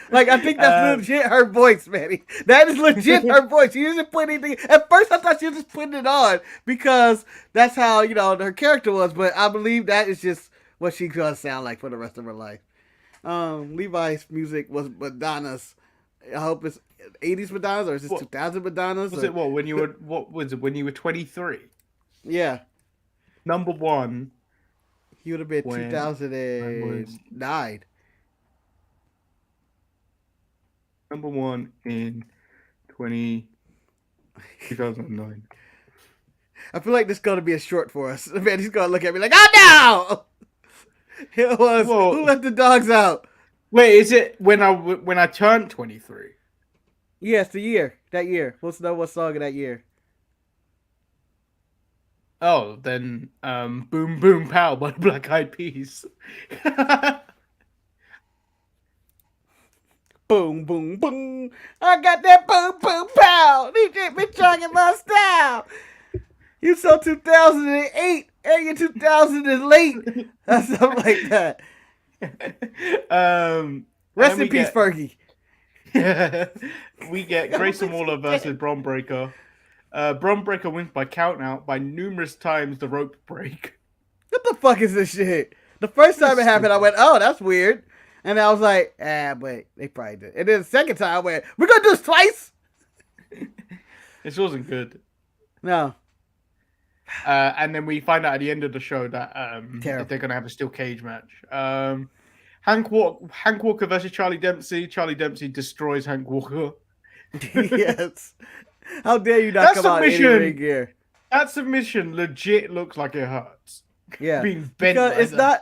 Like I think that's legit her voice, Manny. That is legit her voice. She isn't putting anything. At first, I thought she was just putting it on because that's how her character was. But I believe that is just what she's gonna sound like for the rest of her life. Levi's music was Madonna's. I hope it's 80s Madonna's or is this 2000 Madonna's? Was it when you were 23? Yeah. #1. He would have been 2009. #1 in 2009. I feel like this is gonna be a short for us. Man, he's gonna look at me like, oh no! It was Who Let the Dogs Out? Wait, is it when I turned 23? Yes, the year. That year. What's the #1 song of that year? Oh, then Boom Boom Pow by Black Eyed Peas. Boom, boom, boom. I got that boom, boom, pow. DJ been chugging my style. You saw 2008 and you're 2000 is late. Something like that. Rest in peace, Fergie. We get Grayson Waller versus Bron Breakker. Bron Breakker wins by count out by numerous times the rope break. What the fuck is this shit? The first time it happened, I went, oh, that's weird. And I was like, but they probably did. And then the second time I went, we're going to do this twice? This wasn't good. No. And then we find out at the end of the show that they're going to have a steel cage match. Hank Walker versus Charlie Dempsey. Charlie Dempsey destroys Hank Walker. Yes. How dare you not come out in any ring gear? That submission legit looks like it hurts. Yeah, Being bent because like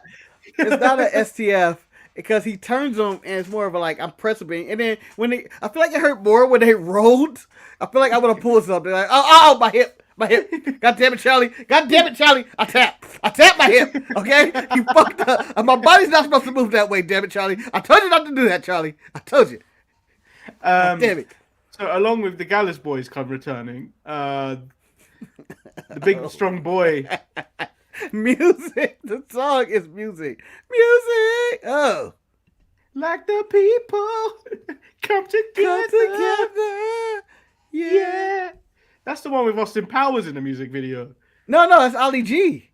it's not an STF because he turns them and it's more of a like I'm pressing, and then I feel like it hurt more when they rolled. I feel like I would have pulled something like oh my hip. God damn it, Charlie. I tap my hip. Okay, you fucked up. And my body's not supposed to move that way. Damn it, Charlie. I told you not to do that, Charlie. I told you. Damn it. So along with the Gallus boys come returning, the big strong boy. Music. The song is music. Music. Oh. Like the people come together. Yeah. That's the one with Austin Powers in the music video. No, that's Ali G.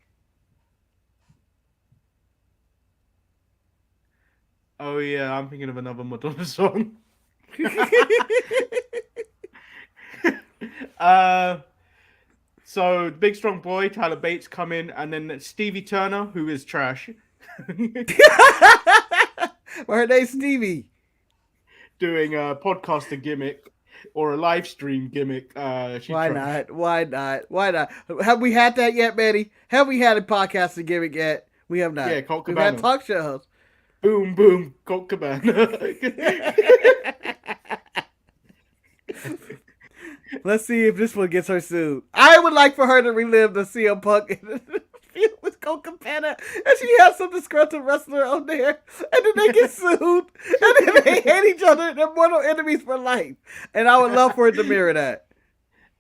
Oh yeah, I'm thinking of another Madonna song. So big strong boy Tyler Bates come in, and then Stevie Turner, who is trash. Well, her name's Stevie. Doing a podcaster gimmick or a live stream gimmick. Why not? Have we had that yet, Manny? Have we had a podcasting gimmick yet? We have not. Yeah, Colt We've Cabana. had talk shows. Boom, boom, Colt Cabana. Let's see if this one gets her sued. I would like for her to relive the CM Punk interview with Colt Cabana, and she has some disgruntled wrestler on there, and then they get sued, and then they hate each other. They're mortal enemies for life, and I would love for it to mirror that.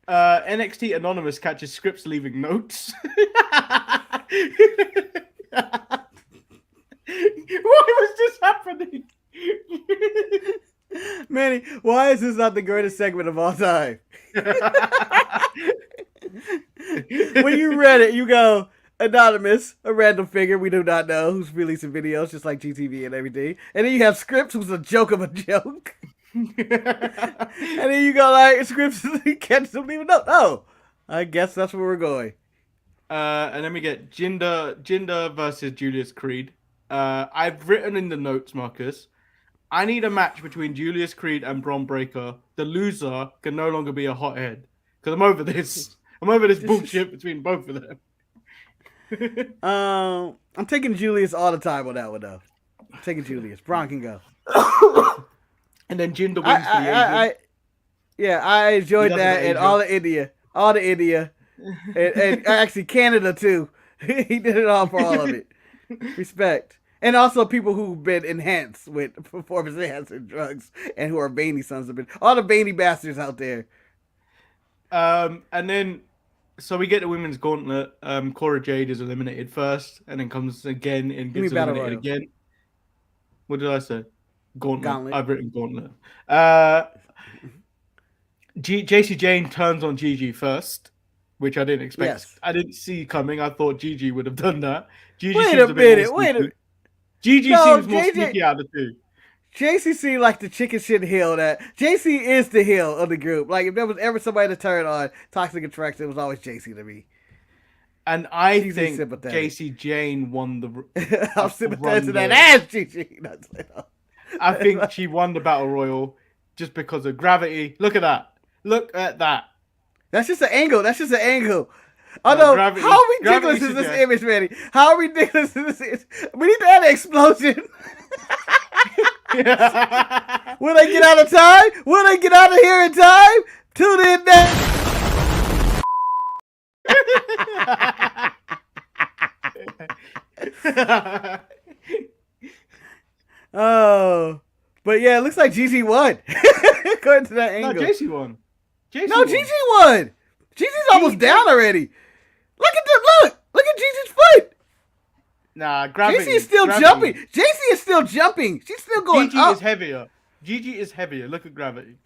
NXT Anonymous catches Scripps leaving notes. Why was this happening? Manny, why is this not the greatest segment of all time? When you read it, you go, Anonymous, a random figure we do not know who's releasing videos just like GTV and everything. And then you have Scripps, who's a joke of a joke. And then you go like, Scripps catch them even know. Oh, I guess that's where we're going. And then we get Jinder versus Julius Creed. I've written in the notes, Marcus, I need a match between Julius Creed and Bron Breakker. The loser can no longer be a hothead. Because I'm over this. I'm over this bullshit between both of them. I'm taking Julius all the time on that one, though. I'm taking Julius. Bron can go. And then Jinder wins the Asian. I enjoyed that and all the India. And actually Canada, too. He did it all for all of it. Respect. And also people who've been enhanced with performance enhancing drugs and who are veiny sons of bitch. All the veiny bastards out there. And then, so we get the women's gauntlet. Cora Jade is eliminated first, and then comes again and gets eliminated again. What did I say? Gauntlet. I've written gauntlet. JC Jane turns on Gigi first, which I didn't expect. Yes. I didn't see coming. I thought Gigi would have done that. Gigi Wait a minute. Gigi seems more sneaky out of the two. JC seemed like the chicken shit heel that JC is the heel of the group. Like if there was ever somebody to turn on Toxic Attraction, it was always JC to me. And I think JC Jane won the. I'm sympathetic to that ass, Gigi. I think she won the Battle Royal just because of gravity. Look at that. Look at that. That's just an angle. Although, how ridiculous is this image, Manny? How ridiculous is this? We need to add an explosion. Will they get out of time? Will they get out of here in time? Tune in now. Oh, but yeah, it looks like Gigi won. According to that angle. No, JC won. Gigi won. Gigi's almost down already. Look at Gigi's foot. Nah, gravity. JC is still jumping. JC is still jumping. She's still going Gigi up. is heavier. Gigi is heavier. Look at gravity.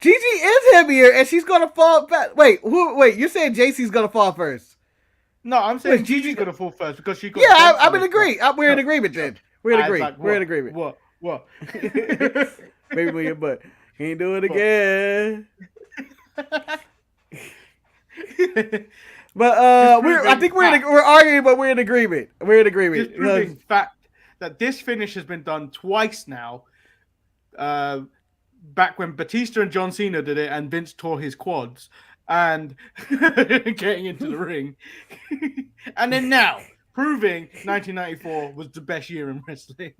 Gigi is heavier, and she's gonna fall back. Wait, you're saying JC's gonna fall first? No, I'm saying Gigi's gonna fall first because she got. Yeah, I'm in agreement. We're in agreement then. We're in agreement. We're in agreement. What? Maybe with your butt. Can't do it again. But I think we're arguing, but we're in agreement. We're in agreement. Just proving fact that this finish has been done twice now. back when Batista and John Cena did it and Vince tore his quads and getting into the ring. And then now, proving 1994 was the best year in wrestling.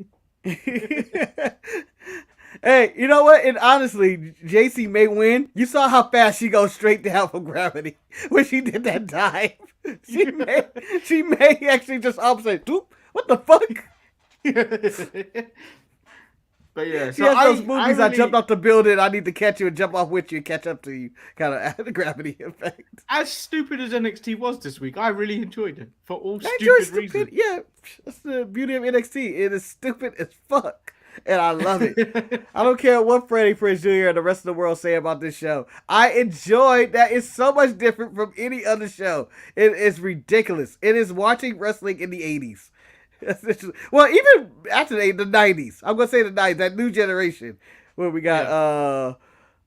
Hey, you know what? And honestly, JC may win. You saw how fast she goes straight down from gravity when she did that dive. She may actually just opposite. What the fuck? But yeah, she has those movies. I jumped off the building. I need to catch you and jump off with you and catch up to you. Kind of the gravity effect. As stupid as NXT was this week, I really enjoyed it for all stupid reasons. Yeah, that's the beauty of NXT. It is stupid as fuck. And I love it. I don't care what Freddie Prinze Jr. and the rest of the world say about this show. I enjoy that it's so much different from any other show. It is ridiculous. It is watching wrestling in the 80s. Well, even after the 90s. I'm going to say the 90s, that new generation. Where we got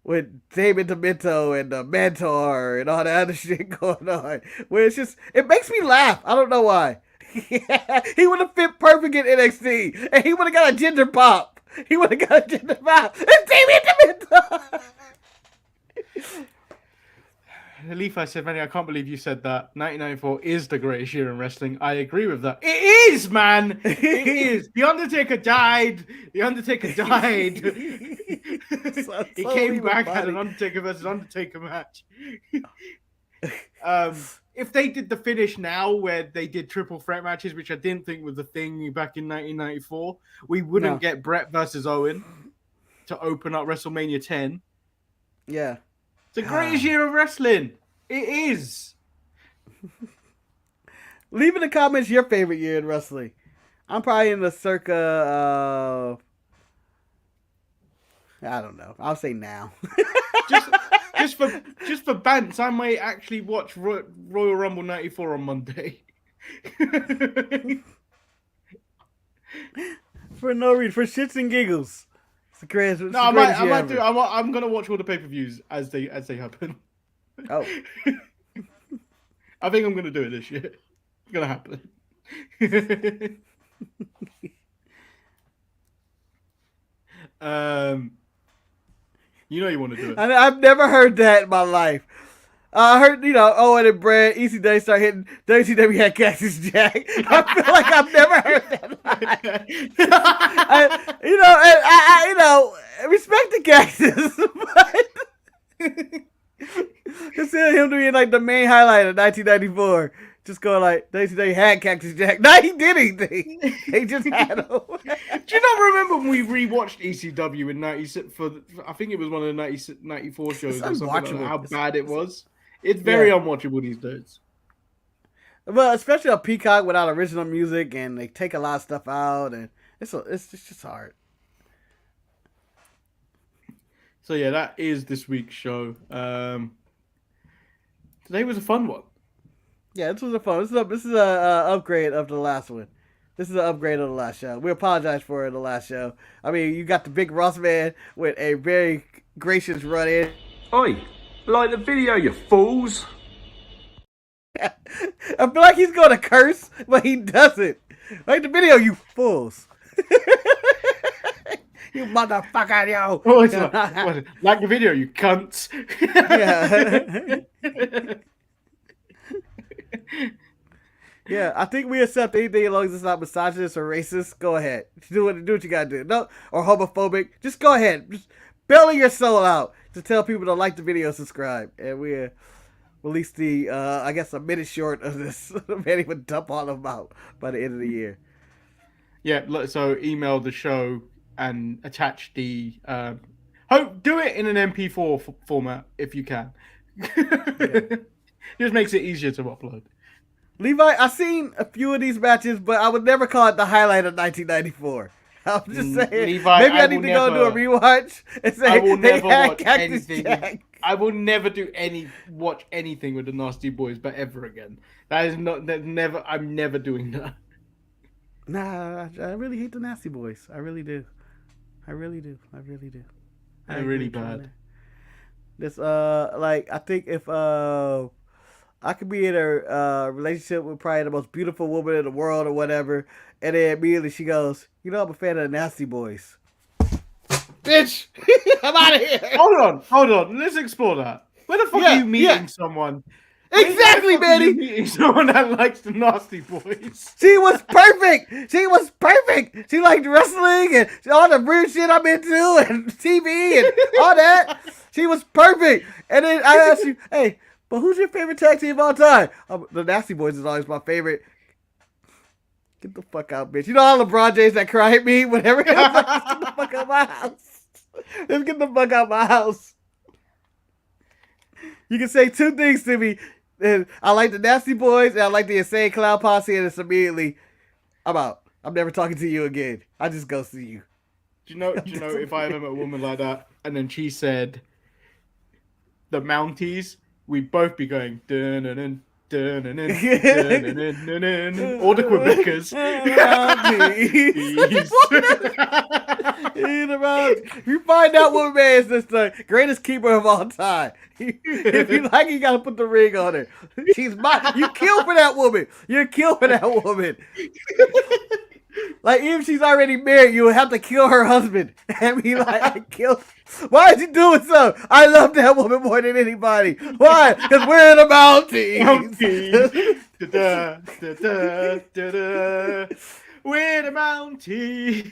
with David Demento and the Mentor and all that other shit going on. Where it's just, it makes me laugh. I don't know why. He would have fit perfect in NXT, and he would have got a ginger pop. It's David Demento. Leaf, I said, Manny, I can't believe you said that. 1994 is the greatest year in wrestling. I agree with that. It is, man. It is. The Undertaker died. He came back, had an Undertaker versus Undertaker match. If they did the finish now where they did triple threat matches, which I didn't think was a thing back in 1994, we wouldn't get Brett versus Owen to open up WrestleMania 10. Yeah. It's the greatest year of wrestling. It is. Leave in the comments your favorite year in wrestling. I'm probably in the circa, I don't know. I'll say now. Just for bants, I might actually watch Royal Rumble 94 on Monday. For no reason, for shits and giggles. It's the greatest. No, I might do. I'm gonna watch all the pay-per-views as they happen. Oh, I think I'm gonna do it this year. It's gonna happen. You know you want to do it. I've never heard that in my life. I heard, Owen and Brad, ECW start hitting WCW had Cactus Jack. I feel like I've never heard that line. Respect the Cactus, but consider him to be like the main highlight of 1994. Just going like, WCW had Cactus Jack. No, he did anything. They just had him. Do you not remember when we rewatched ECW in 96 I think it was one of the 94 shows or something like that, how bad it was? It's very unwatchable these days. Well, especially on Peacock without original music, and they take a lot of stuff out, and it's just hard. So yeah, that is this week's show. Today was a fun one. Yeah, this was a fun. This is a upgrade of the last one. This is an upgrade of the last show. We apologize for the last show. I mean, you got the big Ross man with a very gracious run in. Oi, like the video, you fools. I feel like he's going to curse, but he doesn't. Like the video, you fools. You motherfucker, yo. Oh, like the video, you cunts. Yeah. Yeah, I think we accept anything as long as it's not misogynist or racist. Go ahead. Do what you gotta do. No, or homophobic. Just go ahead. Just belly your soul out to tell people to like the video, subscribe. And we release the, I guess, a minute short of this. Manny would dump all of them out by the end of the year. Yeah, so email the show and attach the... do it in an MP4 format if you can. Yeah. Just makes it easier to upload. Levi, I've seen a few of these matches, but I would never call it the highlight of 1994. I'm just saying. Levi, maybe I need to go do a rewatch and say I will they never had watch Cactus anything. Jack. I will never watch anything with the Nasty Boys, but ever again. I'm never doing that. Nah, I really hate the Nasty Boys. I really do. They're really bad. This I think if I could be in a relationship with probably the most beautiful woman in the world or whatever, and then immediately she goes, I'm a fan of the Nasty Boys. bitch. I'm out of here. Hold on. Let's explore that. Where the fuck are you meeting someone? Exactly, Manny. You meeting someone that likes the Nasty Boys. She was perfect. She liked wrestling and all the weird shit I'm into and TV and all that. She was perfect. And then I asked you, hey, but who's your favorite tag team of all time? The Nasty Boys is always my favorite. Get the fuck out, bitch. You know all LeBron James that cry at me whenever I'm like, just get the fuck out of my house. Just get the fuck out of my house. You can say two things to me. And I like the Nasty Boys and I like the Insane Clown Posse, and it's immediately, I'm out. I'm never talking to you again. I just go see you. Do you know if I ever met a woman like that and then she said the Mounties, we'd both be going dun-dun-dun, dun-dun-dun, dun-dun-dun-dun-dun, or the Quebecers. You find out what man is the greatest keeper of all time. If you like, you gotta put the ring on her. She's mine. You kill for that woman. You kill for that woman. Like, even if she's already married, you would have to kill her husband and be like, I killed. Why is he doing so? I love that woman more than anybody. Why? Because we're in the mountains. We're the Mounties.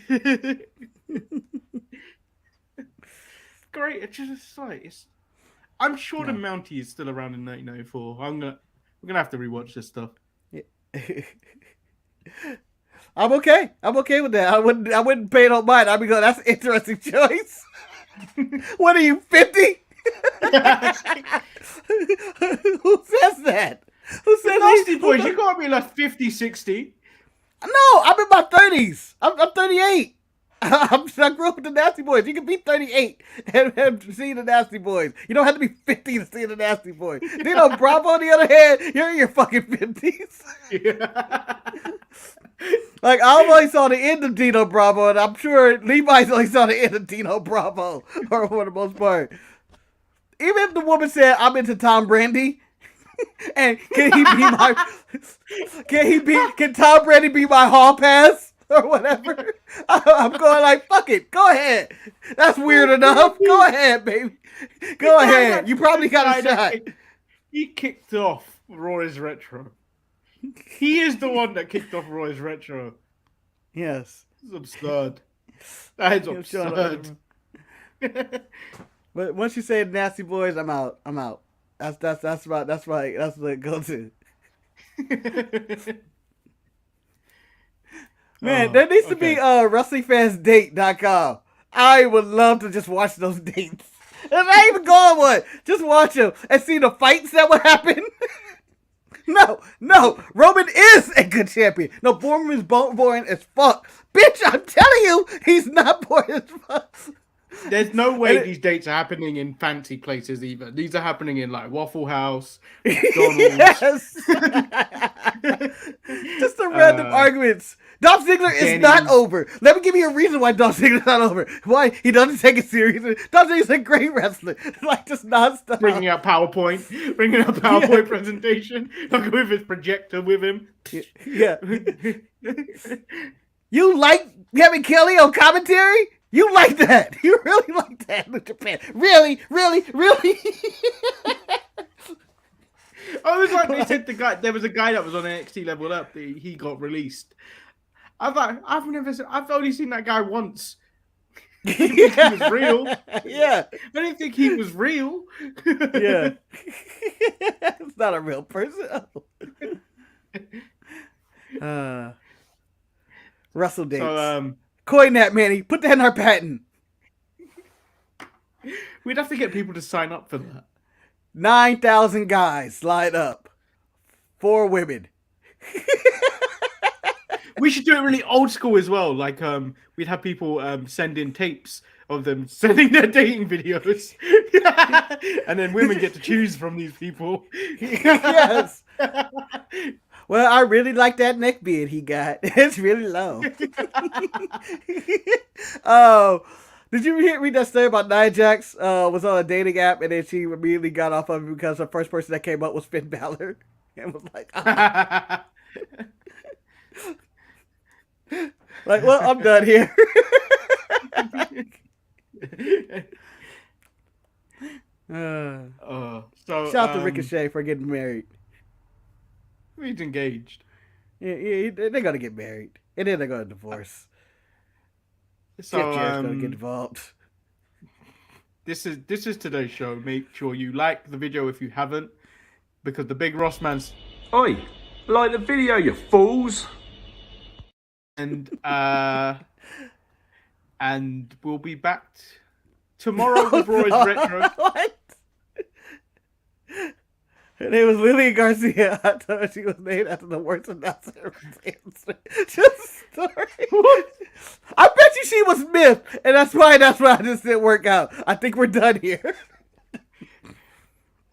Great. It's just like I'm sure the Mountie is still around in 1994. We're gonna have to rewatch this stuff. Yeah. I'm okay. I'm okay with that. I wouldn't pay no mind. I'd be going, that's an interesting choice. What are you, 50? Who says that? Who says Nasty Boys, you gotta be like 50, 60. No, I'm in my 30s. I'm 38. I grew up with the Nasty Boys. You can be 38 and see the Nasty Boys. You don't have to be 50 to see the Nasty Boys. Dino Bravo, on the other hand, you're in your fucking 50s. Yeah. Like, I only saw the end of Dino Bravo, and I'm sure Levi's only saw the end of Dino Bravo, or for the most part. Even if the woman said, I'm into Tom Brady, and can Tom Brady be my hall pass? Or whatever. I'm going like, fuck it. Go ahead. That's weird enough. Go ahead, baby. Go ahead. You probably got a shot. He kicked off Roy's Retro. He is the one that kicked off Roy's Retro. Yes. It's absurd. That is absurd. But once you say Nasty Boys, I'm out. That's the go-to. Man, there needs to be WrestlingFansDate.com. I would love to just watch those dates. And not even go on one. Just watch them and see the fights that would happen. No. Roman is a good champion. No, Roman is boring as fuck. Bitch, I'm telling you, he's not boring as fuck. There's no way these dates are happening in fancy places either. These are happening in like Waffle House, McDonald's. Yes. Just the random arguments. Dolph Ziggler is not over. Let me give you a reason why Dolph Ziggler's not over. Why he doesn't take it seriously. Dolph Ziggler's a great wrestler. Like, just nonstop. Bringing out PowerPoint presentation. Like with his projector with him. Yeah. You like having Kelly on commentary? You like that? You really like that in Japan? Really? I was like, they said there was a guy that was on NXT Level Up that he got released. I was like, I've only seen that guy once. I didn't think he was real. Yeah. I didn't think he was real. Yeah. It's not a real person. Russell dates. So, coin that, Manny. Put that in our patent. We'd have to get people to sign up for that. 9,000 guys lined up. 4 women. We should do it really old school as well. Like, we'd have people send in tapes of them sending their dating videos. And then women get to choose from these people. Yes. Well, I really like that neck beard he got. It's really long. Oh, did you read that story about Nia Jax was on a dating app and then she immediately got off of it because the first person that came up was Finn Balor and was like, ah. Like, well, I'm done here. out to Ricochet for getting married. He's engaged. Yeah, they're gonna get married, and then they're gonna divorce. So Jeff Jarrett's gonna get involved. This is today's show. Make sure you like the video if you haven't, because the big Ross man's. Oi, like the video, you fools. And we'll be back tomorrow with Roy's Retro. What? Her name was Lillian Garcia. I told her she was named after the worst announcer. Just story. I bet you she was Myth, and that's why I just didn't work out. I think we're done here.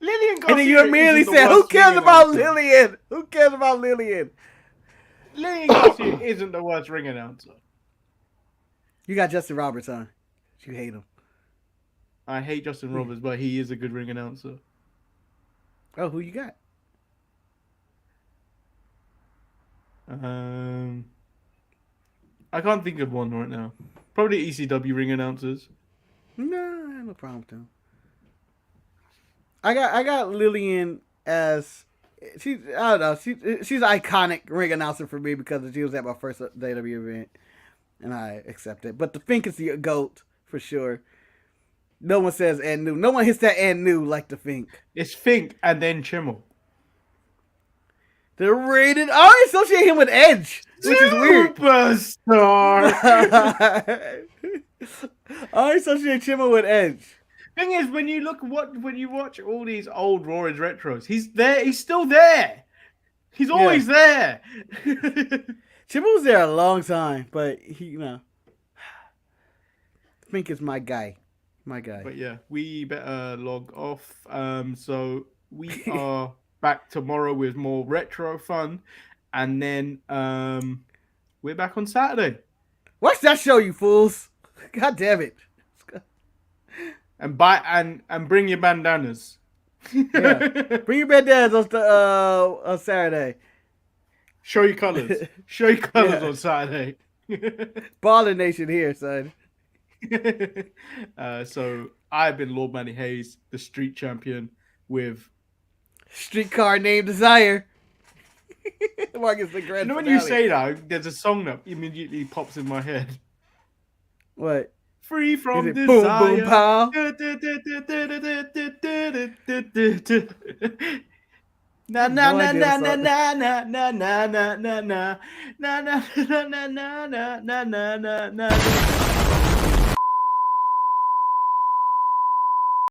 Lillian Garcia. And then you immediately said, "Who cares about Lillian? Who cares about Lillian?" Lillian Garcia isn't the worst ring announcer. You got Justin Roberts on. You hate him. I hate Justin Roberts, but he is a good ring announcer. Oh, who you got? I can't think of one right now. Probably ECW ring announcers. No, I have no problem with them. I got Lillian as she's I don't know, she's an iconic ring announcer for me because she was at my first AEW event, and I accept it. But the Fink is the GOAT for sure. No one says and new. No one hits that and new like the Fink. It's Fink and then Chimmel. They're rated. I associate him with Edge, which is weird. Superstar. I associate Chimmel with Edge. Thing is, when you watch all these old Roy's retros, he's there. He's still there. He's always there. Chimmel was there a long time, but he, Fink is my guy. My guy. But yeah, we better log off. So we are back tomorrow with more retro fun, and then we're back on Saturday. Watch that show, you fools! God damn it! And bring your bandanas. Yeah. Bring your bandanas on Saturday. Show your colors. Show your colors on Saturday. Baller Nation here, son. So I've been Lord Manny Hayes, the street champion, with Streetcar Named Desire. Marcus the Grand. You know when you say that, there's a song that immediately pops in my head. What? Free from desire. Boom boom pow. Na na na na na na na na na na na na na na na na na na na na